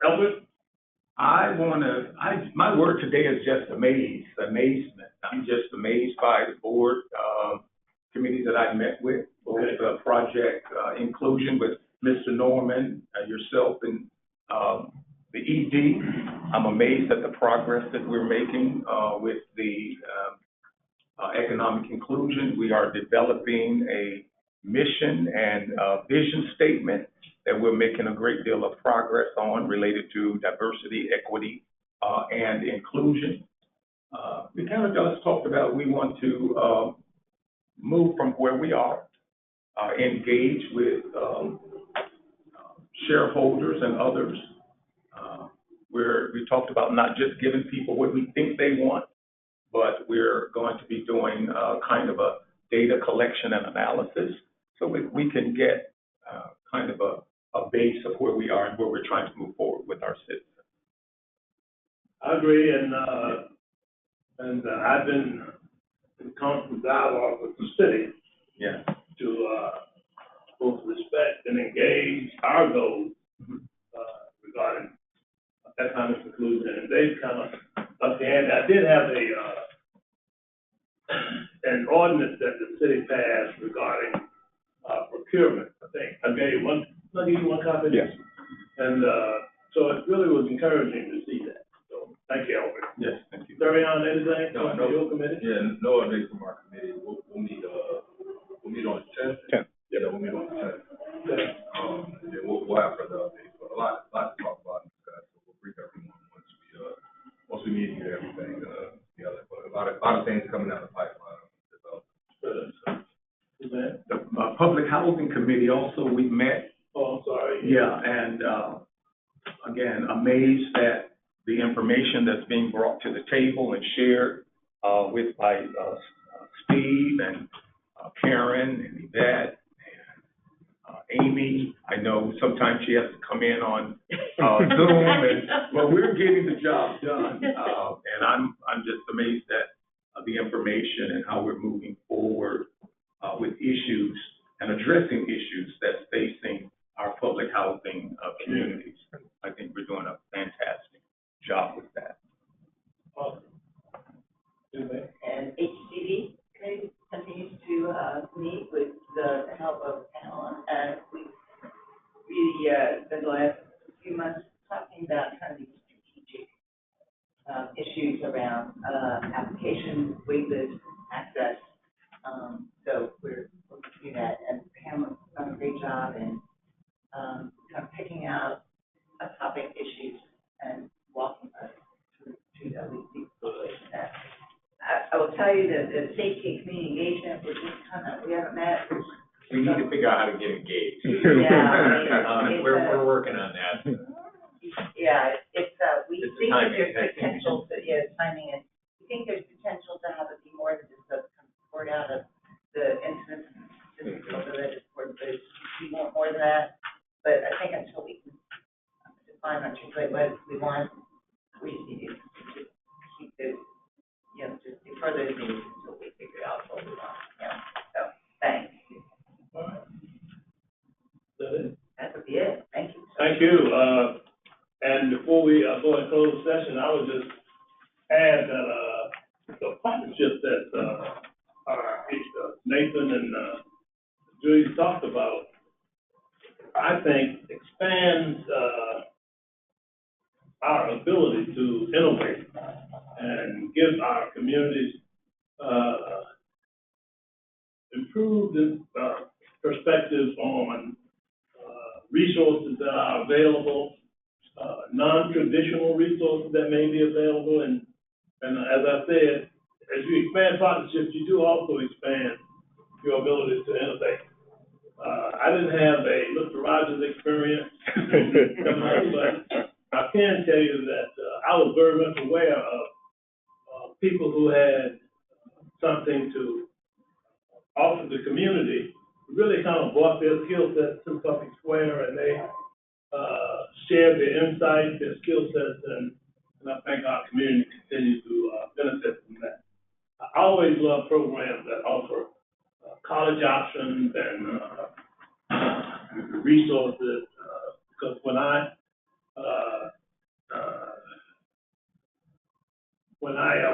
Albert? My word today is just amazement. I'm just amazed by the board committees that I've met with, both project inclusion with Mr. Norman, yourself, and the ED. I'm amazed at the progress that we're making with the economic inclusion. We are developing a mission and vision statement that we're making a great deal of progress on related to diversity, equity, and inclusion. We kind of just talked about we want to move from where we are, engage with shareholders and others. We talked about not just giving people what we think they want, but we're going to be doing kind of a data collection and analysis so we can get kind of a base of where we are and where we're trying to move forward with our citizens. I agree, and I've been in constant dialogue with the city. Yeah. To both respect and engage our goals regarding economic inclusion, and they've kind of up the ante. I did have an ordinance that the city passed regarding procurement. I think I gave one copy. Yes. And so it really was encouraging to see that. So thank you, Albert. Yes, thank you. Carry on, anything? No. Your committee? Yeah, no update from our committee. We'll meet on the 10th. Yeah, we'll meet on the 10th. Okay. And then we'll have further updates, but a lot to talk about in discuss. So we'll brief everyone once we meet and get everything together. But a lot of Public Housing Committee also, we met. Oh, I'm sorry. Yeah, and, again, amazed at the information that's being brought to the table and shared, with by, Steve and, Karen and Yvette. Amy, I know sometimes she has to come in on, Zoom, but we're getting the job done. And I'm just amazed at the information and how we're moving forward, with issues and addressing issues that's facing our public housing, communities. I think we're doing a fantastic job with that. Awesome. And HCD continues to meet with the help of Alan, and we really spent the last few months talking about kind of these strategic issues around application, waitlist, access. So we're looking to do that, and Pam has done a great job in kind of picking out topic issues and walking us through that. We see that. I will tell you that the safety and community engagement, we're just we haven't met. We need to figure out how to get engaged. Yeah. We're working on that. Yeah, we It's think that timing. there's potential timing, and we think there's potential to have it be more than just a report out of the incidents, so that it's we want more than that. But I think until we can define articulate what we want, we just need to just keep those, just defer those meetings until we figure out what we want, So, thanks. All right. Is that it? That would be it. Thank you. Thank you. And before we go into closed session, I would just add that the partnership that Nathan and Julie talked about, I think expands our ability to innovate and give our communities improved perspectives on resources that are available, non-traditional resources that may be available, and as I said, as you expand partnerships, you do also expand your ability to innovate. I didn't have a Mr. Rogers experience, but I can tell you that I was very much aware of people who had something to offer the community, really kind of brought their skill sets to Public Square, and they shared their insights, their skill sets, and I think our community continues to benefit from that. I always love programs that offer college options and resources, because when I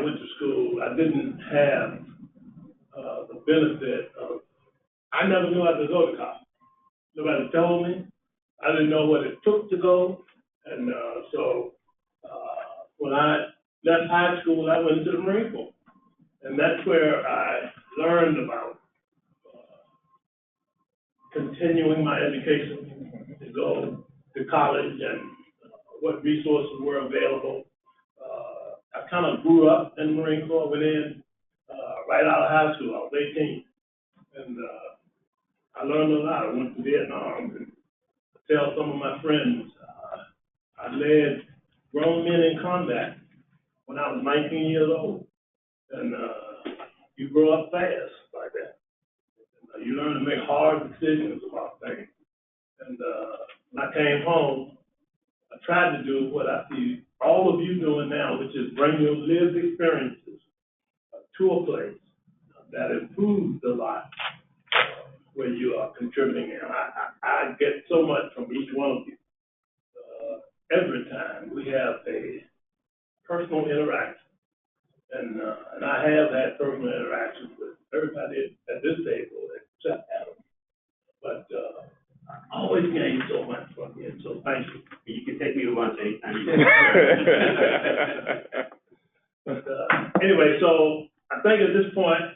went to school, I didn't have the benefit of, I never knew how to go to college. Nobody told me. I didn't know what it took to go. And so when I left high school, I went to the Marine Corps. And that's where I learned about continuing my education to go to college and what resources were available. I kind of grew up in the Marine Corps, went in right out of high school. I was 18. And I learned a lot. I went to Vietnam, and I tell some of my friends, I led grown men in combat when I was 19 years old. And you grow up fast like that. And, you learn to make hard decisions about things. And when I came home, I tried to do what I see all of you doing now, which is bring your lived experiences to a place that improves the life where you are contributing. And I get so much from each one of you. Every time we have a personal interaction, and I have had personal interactions with everybody at this table except Adam. But I always gain so much from you, so thank you. You can take me to lunch anytime. But anyway, so I think at this point,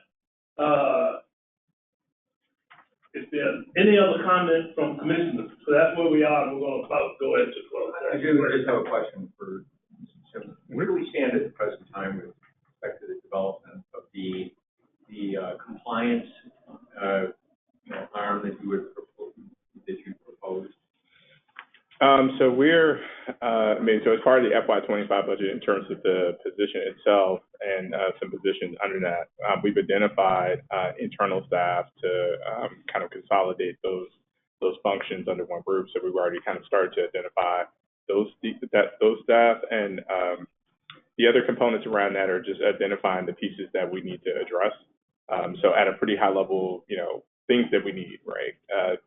if there's any other comments from commissioners, so that's where we are, and we're going to go into close. I do just have a question for Mr. Simmons. Where do we stand at the present time with respect to the development of the compliance, arm that you proposed? So we're, so as part of the FY25 budget in terms of the position itself and some positions under that, we've identified internal staff to kind of consolidate those functions under one group. So we've already kind of started to identify those staff, and the other components around that are just identifying the pieces that we need to address. So at a pretty high level, things that we need, right?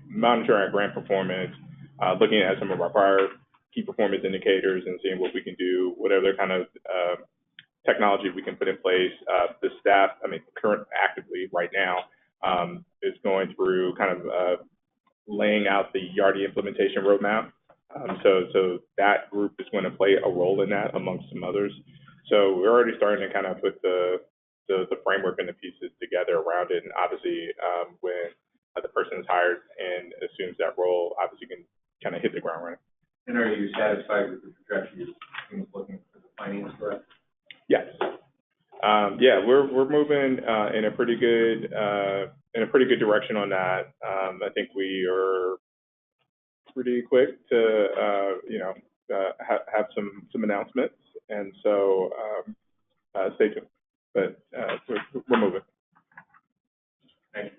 Monitoring our grant performance, looking at some of our prior key performance indicators and seeing what we can do, whatever kind of technology we can put in place. The staff, current actively right now, is going through kind of laying out the Yardi implementation roadmap. So that group is going to play a role in that amongst some others. So we're already starting to kind of put the framework and the pieces together around it. And obviously, when the person is hired and assumes that role, obviously can kind of hit the ground running. And are you satisfied with the trajectory of looking for the finance director? Yes. We're moving in a pretty good direction on that. I think we are pretty quick to have some announcements, and so stay tuned. But we're moving. Thank you.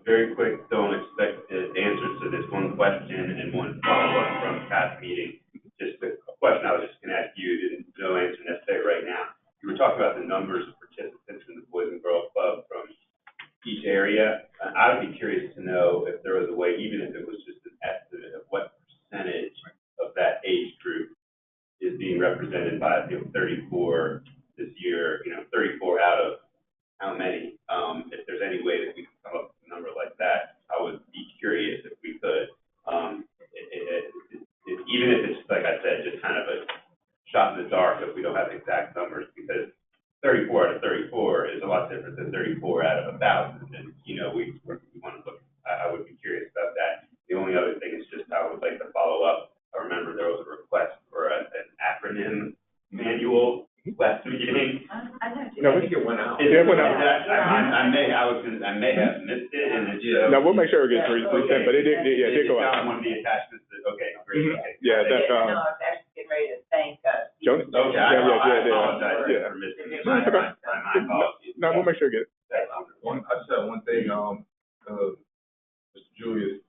Very quick, don't expect answers to this one question and one follow-up from past meeting. Just a question I was just going to ask you, no answer necessary right now. You were talking about the numbers of participants in the Boys and Girls Club from each area. I would be curious to know if there was a way, even if it was just an estimate, of what percentage of that age group is being represented by 34 this year, 34 out of how many? If there's any way that we can come up with a number like that, I would be curious if we could. Even if it's, like I said, just kind of a shot in the dark if we don't have exact numbers, because 34 out of 34 is a lot different than 34 out of 1,000. And, we want to look, I would be curious about that. The only other thing is just I would like to follow up. I remember there was a request for an acronym manual last meeting. No, I think it went out. It went out. I may have missed it, and it's. No, we'll make sure it gets resent, but it did go out. It's not one of the attachments that, okay, great, okay. Yeah, No, I was actually getting ready to thank, Joni? Okay, I apologize Yeah. for missing it. No, it's okay. My apologies. No, we'll make sure you get it. I just have one thing, Mr. Julius.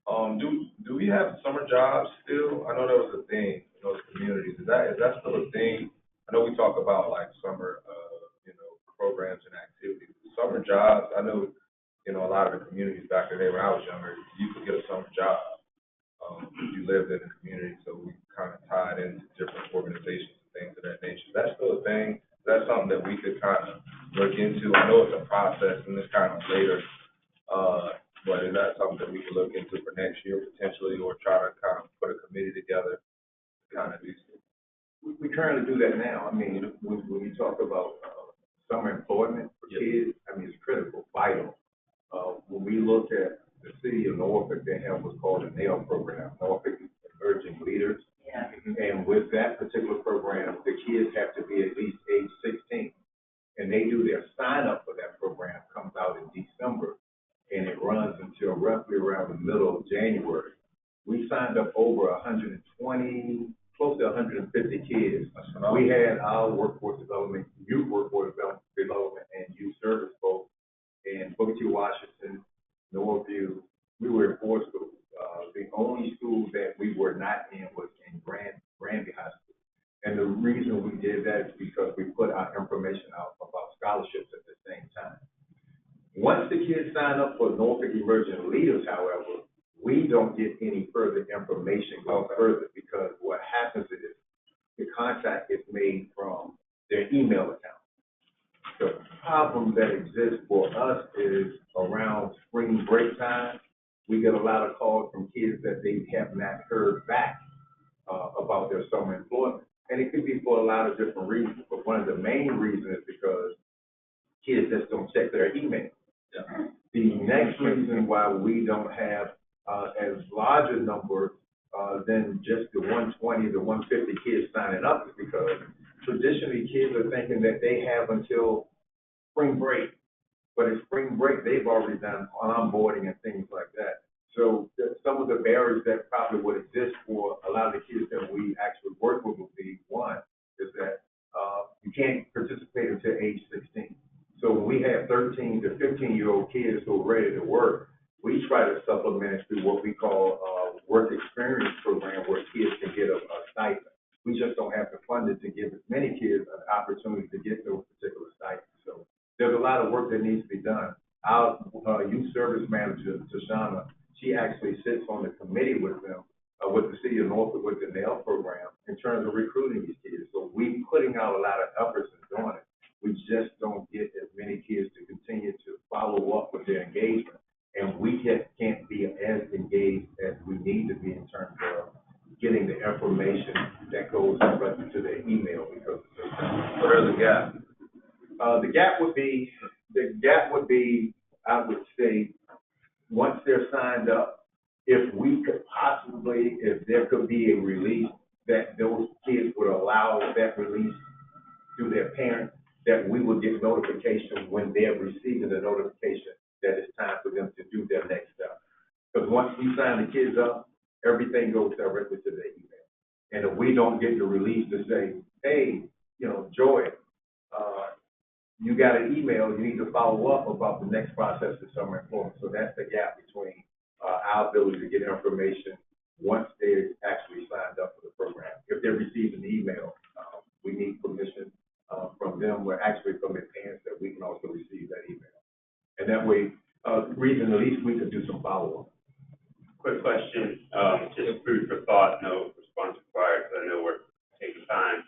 Do we have summer jobs still? I know that was a thing in those communities. Is that still a thing? I know we talk about like summer, programs and activities. Summer jobs, I know, a lot of the communities back in the day when I was younger, you could get a summer job. You lived in the community, so we kind of tied into different organizations and things of that nature. Is that still a thing? Is that something that we could kind of look into? I know it's a process and it's kind of later, but is that something that we could look into for next year potentially, or try to kind of put a committee together to kind of do something? We currently do that now. When you talk about summer employment for kids, it's critical, vital. When we look at the city of Norfolk, they have what's called a NAIL program, Norfolk Emerging Leaders. Yeah. And with that particular program, the kids have to be at least age 16. And they do their sign up for that program, comes out in December, and it runs until roughly around the middle of January. We signed up over 120, close to 150 kids. We had our workforce development, youth workforce development and youth service folks in Booker T. Washington, Northview. We were in 4 schools. The only school that we were not in was in Granby High School. And the reason we did that is because we put our information out about scholarships at the same time. Once the kids sign up for Norfolk Emerging Leaders, however, we don't get any further information going further, because what happens is the contact is made from their email account. The problem that exists for us is around spring break time, we get a lot of calls from kids that they have not heard back about their summer employment. And it could be for a lot of different reasons, but one of the main reasons is because kids just don't check their email. Yeah. The next reason why we don't have as large a number than just the 120 to 150 kids signing up is because traditionally kids are thinking that they have until spring break But in spring break, they've already done onboarding and things like that. So some of the barriers that probably would exist for a lot of the kids that we actually work with would be, one, is that you can't participate until age 16. So when we have 13 to 15-year-old kids who are ready to work, we try to supplement it through what we call work experience program, where kids can get a stipend. We just don't have the funding to give as many kids an opportunity to get those particular stipends. So there's a lot of work that needs to be done. Our youth service manager, Tashana, she actually sits on the committee with them, with the city of Norfolk, with the NAIL program, in terms of recruiting these kids. So we're putting out a lot of efforts in doing it. We just don't get as many kids to continue to follow up with their engagement. And we just can't be as engaged as we need to be in terms of getting the information that goes directly to their email, because Where's the gap? the gap would be, I would say, once they're signed up, if we could possibly, if there could be a release that those kids would allow that release through their parents, that we would get notification when they're receiving the notification that it's time for them to do their next step. Because once we sign the kids up, everything goes directly to their email. And if we don't get the release to say, hey, Joy, you got an email, you need to follow up about the next process of summer employment. So that's the gap between our ability to get information once they're actually signed up for the program. If they're receiving the email, we need permission from them, or actually from their parents, that we can also receive that email. And that way, reason at least we could do some follow-up. Quick question, just food for thought, no response required, because I know we're taking time.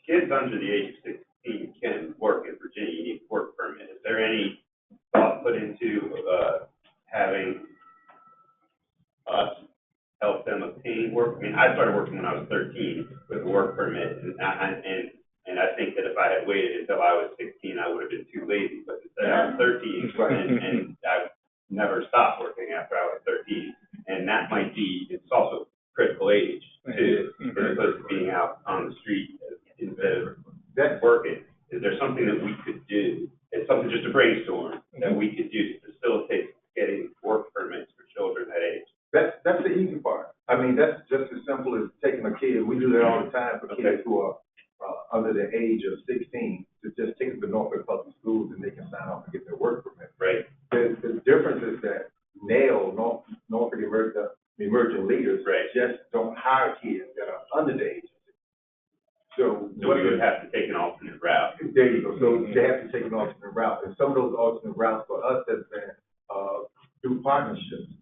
Kids under the age of 16 can work in Virginia, you need a work permit. Is there any thought put into having us help them obtain work? I mean, I started working when I was 13 with a work permit, and I think that if I had waited until I was 16, I would have been too lazy. But instead, I was 13, and I never stopped working after I was 13. And that might be, it's also critical age, too, as opposed to being out on the street instead of working. Is there something that we could do? It's something just to brainstorm that we could do to facilitate getting work permits for children that age. That's the easy part. I mean, that's just as simple as taking a kid. We do that all the time for kids who are under the age of 16, to just take them to Norfolk Public Schools and they can sign off and get their work permit. Right. The difference is that Norfolk Emerging Leaders, just don't hire kids that are under the age of 16. So we would have to take an alternate route. There you go. So they have to take an alternate route. And some of those alternate routes for us has been through partnerships,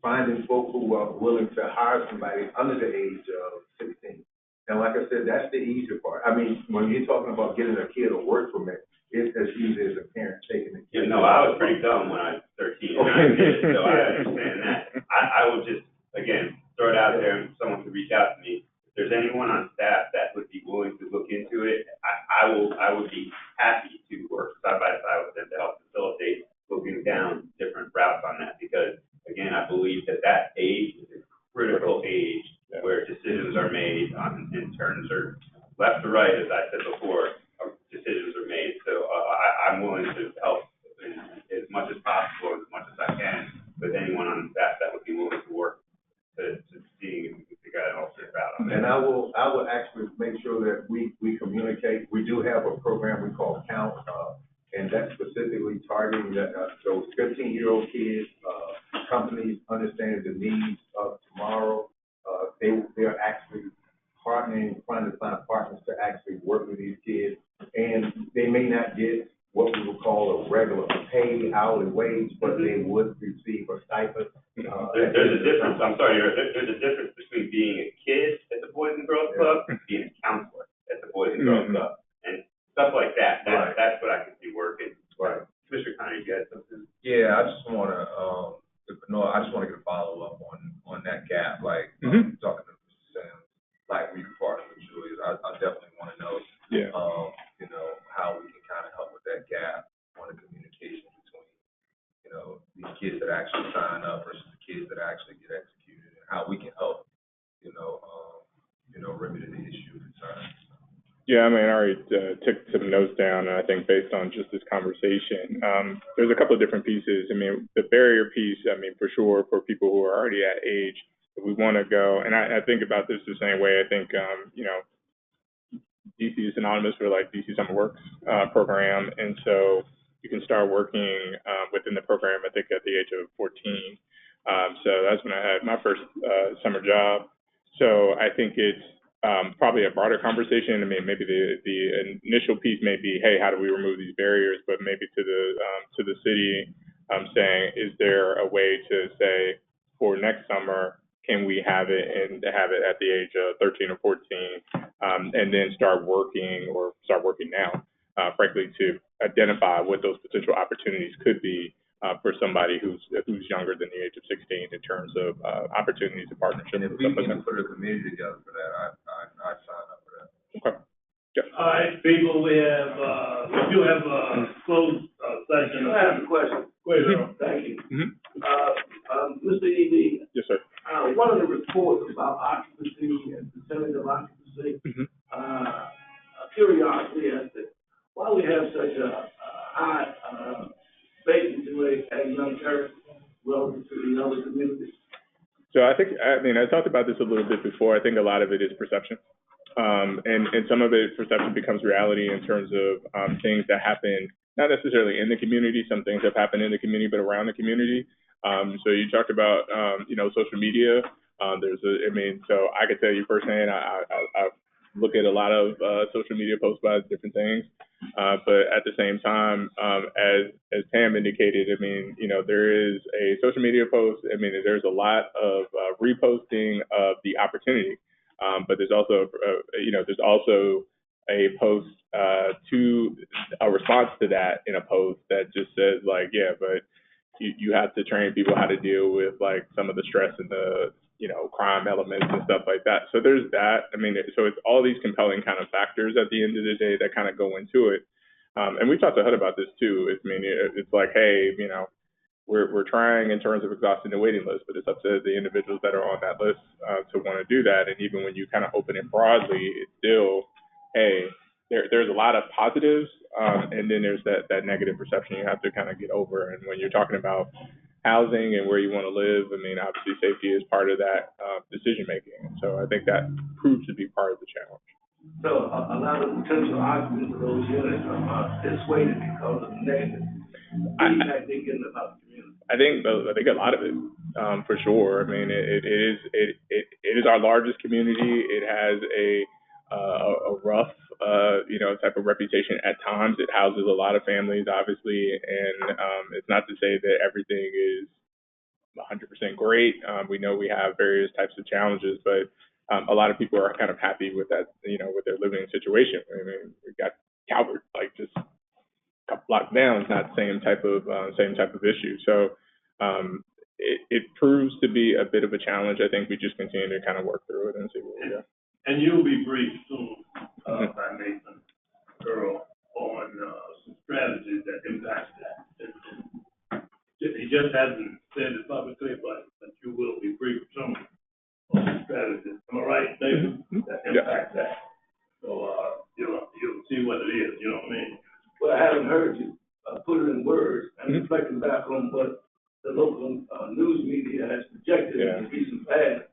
finding folks who are willing to hire somebody under the age of 16. And like I said, that's the easier part. I mean, when you're talking about getting a kid a work permit, it's as easy as a parent taking a kid. Yeah, no, I was pretty dumb when I was 13. And I did, so I understand that. I would just, again, throw it out there, and someone could reach out to me. If there's anyone on staff that would be willing to look into it, I would be happy to work side by side with them to help facilitate looking down different routes on that, because again, I believe that age is a critical age where decisions are made in terms of left to right, as I said before, decisions are made. So I'm willing to help as much as possible, as much as I can, with anyone on staff that would be willing to work to see if we can figure out an alternate route on that. And I will actually make sure that we communicate. We do have a program we call Count, and that's specifically targeting those 15-year-old kids. Companies understanding the needs of tomorrow. They're actually partnering, trying to find partners to actually work with these kids. And they may not get what we would call a regular paid hourly wage, but they would receive a stipend. There's a difference. I'm sorry, there's a difference between being a kid at the Boys and Girls Club and being a counselor at the Boys and Girls Club, and stuff like that. That's what I could see working. Right. Mr. Conner, you had something? Yeah, I just want to get a follow up on that gap. Like talking to Sam, like we partner with Julius, I definitely want to know, how we can kind of help with that gap on the communication between, these kids that actually sign up versus the kids that actually get executed, and how we can help, remedy the issue concerns. Yeah, I mean, I already took some notes down, and I think based on just this conversation, there's a couple of different pieces. I mean, the barrier piece, I mean, for sure, for people who are already at age, if we want to go, and I think about this the same way. I think, you know, DC is synonymous with like DC Summer Works program, and so you can start working within the program, I think, at the age of 14. So that's when I had my first summer job. So I think it's probably a broader conversation. I mean, maybe the initial piece may be, hey, how do we remove these barriers? But maybe to the city, saying, is there a way to say for next summer, can we have it and have it at the age of 13 or 14, and then start working now, frankly, to identify what those potential opportunities could be for somebody who's younger than the age of 16 in terms of opportunities and partnerships. And if we can put a committee together for that, I'd sign up for that. Okay. Yeah. All right, people, we do have a closed session. I have a question. Go ahead, Earl. Thank you. Mm-hmm. Mr. E.B., Yes, sir. one of the reports about occupancy and percentage of occupancy, Mm-hmm. curiosity as to why we have such a high vacancy rate at Young Turk relative to the other communities. So I talked about this a little bit before. I think a lot of it is perception. And some of it, perception becomes reality in terms of things that happen, not necessarily in the community. Some things have happened in the community, but around the community. So you talked about, social media. So I could tell you firsthand, I look at a lot of social media posts about different things. But at the same time, as Pam indicated, there is a social media post. There's a lot of reposting of the opportunity. But there's also a post to a response to that in a post that just says like, yeah, but you have to train people how to deal with like some of the stress and the crime elements and stuff like that. So there's that. So it's all these compelling kind of factors at the end of the day that kind of go into it. And we talked to HUD about this too. It's like, hey, we're trying in terms of exhausting the waiting list, but it's up to the individuals that are on that list to want to do that. And even when you kind of open it broadly, it's still, hey, there's a lot of positives, and then there's that negative perception you have to kind of get over. And when you're talking about housing and where you want to live, obviously safety is part of that decision making. And so I think that proves to be part of the challenge. So a lot of potential occupants of those units are dissuaded because of the negative feedback they get about the community. I think a lot of it, for sure. It is our largest community. It has a rough, type of reputation at times. It houses a lot of families, obviously, and it's not to say that everything is 100% great. We know we have various types of challenges, but a lot of people are kind of happy with that, with their living situation. We got Calvert, like just a couple blocks down. It's not the same type of issue. So it proves to be a bit of a challenge. I think we just continue to kind of work through it and see where we go. And you'll be briefed soon by Nathan Earl on some strategies that impact that. He just hasn't said it publicly, but you will be briefed soon on some strategies. Am I right, Nathan? That impact that. So you'll see what it is. You know what I mean? Well, I haven't heard you put it in words and reflecting back on what the local news media has projected in the recent past.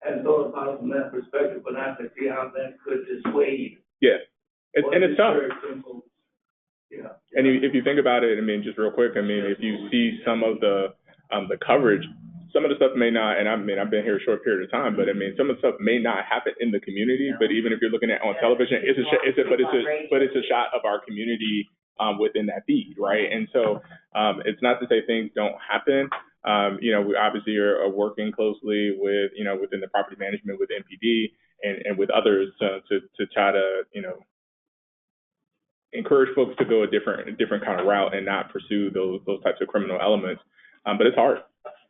And thought about it from that perspective, but I can see how that could dissuade. Yeah, and it's tough. Yeah. And if you think about it, just real quick, if you see some of the coverage, some of the stuff may not, and I've been here a short period of time, but some of the stuff may not happen in the community. But even if you're looking at on television, it's a shot of our community within that feed, right? And so it's not to say things don't happen. We obviously are working closely with, within the property management with NPD and with others to try to, encourage folks to go a different kind of route and not pursue those types of criminal elements. But it's hard.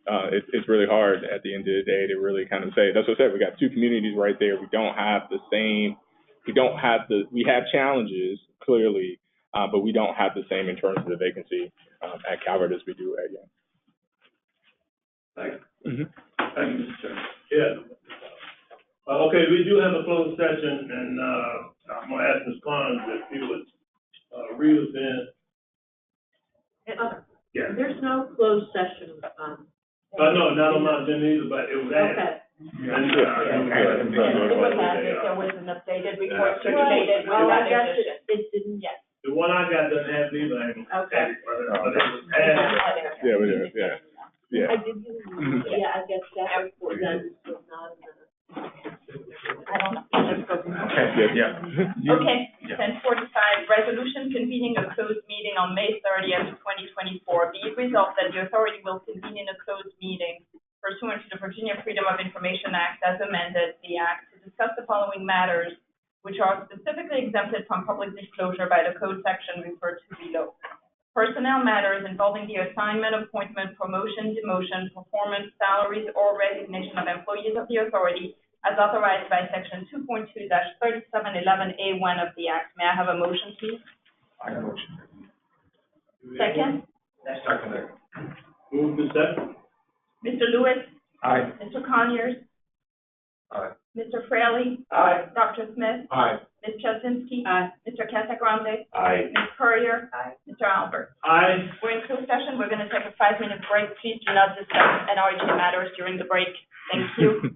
It's really hard at the end of the day to really kind of say, that's what I said, we got two communities right there. We have challenges clearly, but we don't have the same in terms of the vacancy at Calvert as we do at Young. Thank you. Thank you, Mr. Chairman. Yeah. Okay, we do have a closed session, and, I'm gonna ask Ms. Carnes if she would, read us in. Yeah. There's no closed session, No, not on my agenda either, but it was added. okay. And, It was added, there was an updated report circulated with Well, I that guess addition. it didn't, Yes. the one I got doesn't have it either, Amy. Okay. But it was added. Yeah, we do, yeah, yeah. I did, I guess that report then was not in the. I don't know. Okay, yeah. Okay, 10:45, resolution convening a closed meeting on May 30th, 2024. Be it resolved that the authority will convene in a closed meeting pursuant to the Virginia Freedom of Information Act as amended, the act, to discuss the following matters, which are specifically exempted from public disclosure by the code section referred to below. Personnel matters involving the assignment, appointment, promotion, demotion, performance, salaries, or resignation of employees of the authority as authorized by section 2.2-3711A1 of the Act. May I have a motion, please? I motion. Second? Second. Move to second. Mr. Lewis? Aye. Mr. Conyers? Aye. Mr. Fraley? Aye. Dr. Smith? Aye. Ms. Jasinski? Mr. Casagrande? Aye. Ms. Courier? Mr. Albert? Aye. We're in closed session. We're going to take a 5-minute break. Please do not discuss NRG matters during the break. Thank you.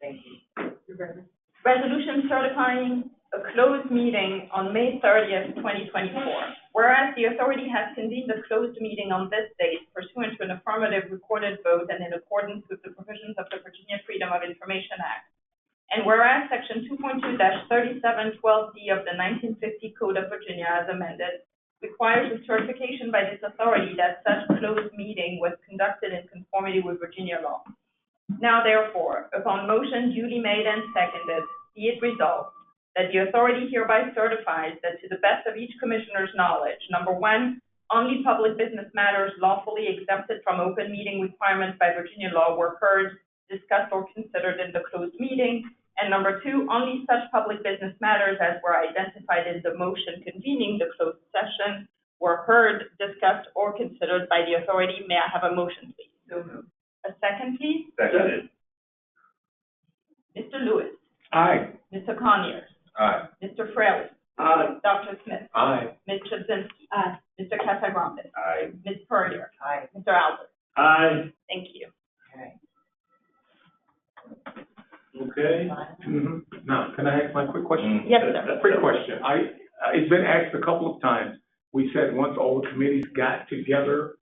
Thank you. Resolution certifying a closed meeting on May 30th, 2024. Whereas the authority has convened a closed meeting on this date pursuant to an affirmative recorded vote and in accordance with the provisions of the Virginia Freedom of Information Act. And whereas Section 2.2-3712D of the 1950 Code of Virginia as amended requires a certification by this authority that such closed meeting was conducted in conformity with Virginia law. Now therefore, upon motion duly made and seconded, be it resolved that the authority hereby certifies that to the best of each commissioner's knowledge, number one, only public business matters lawfully exempted from open meeting requirements by Virginia law were heard, discussed, or considered in the closed meeting, and number two, only such public business matters as were identified in the motion convening the closed session were heard, discussed, or considered by the authority. May I have a motion, please? So moved. A second, please? Seconded. Mr. Lewis. Aye. Mr. Conyers. Aye. Mr. Fraley. Aye. Dr. Smith. Aye. Ms. Chudzinski. Aye. Mr. Casagrande. Aye. Ms. Puryear. Aye. Mr. Albert. Aye. Thank you. Okay. Now, can I ask my quick question? Yes, sir. Quick question. It's been asked a couple of times. We said once all the committees got together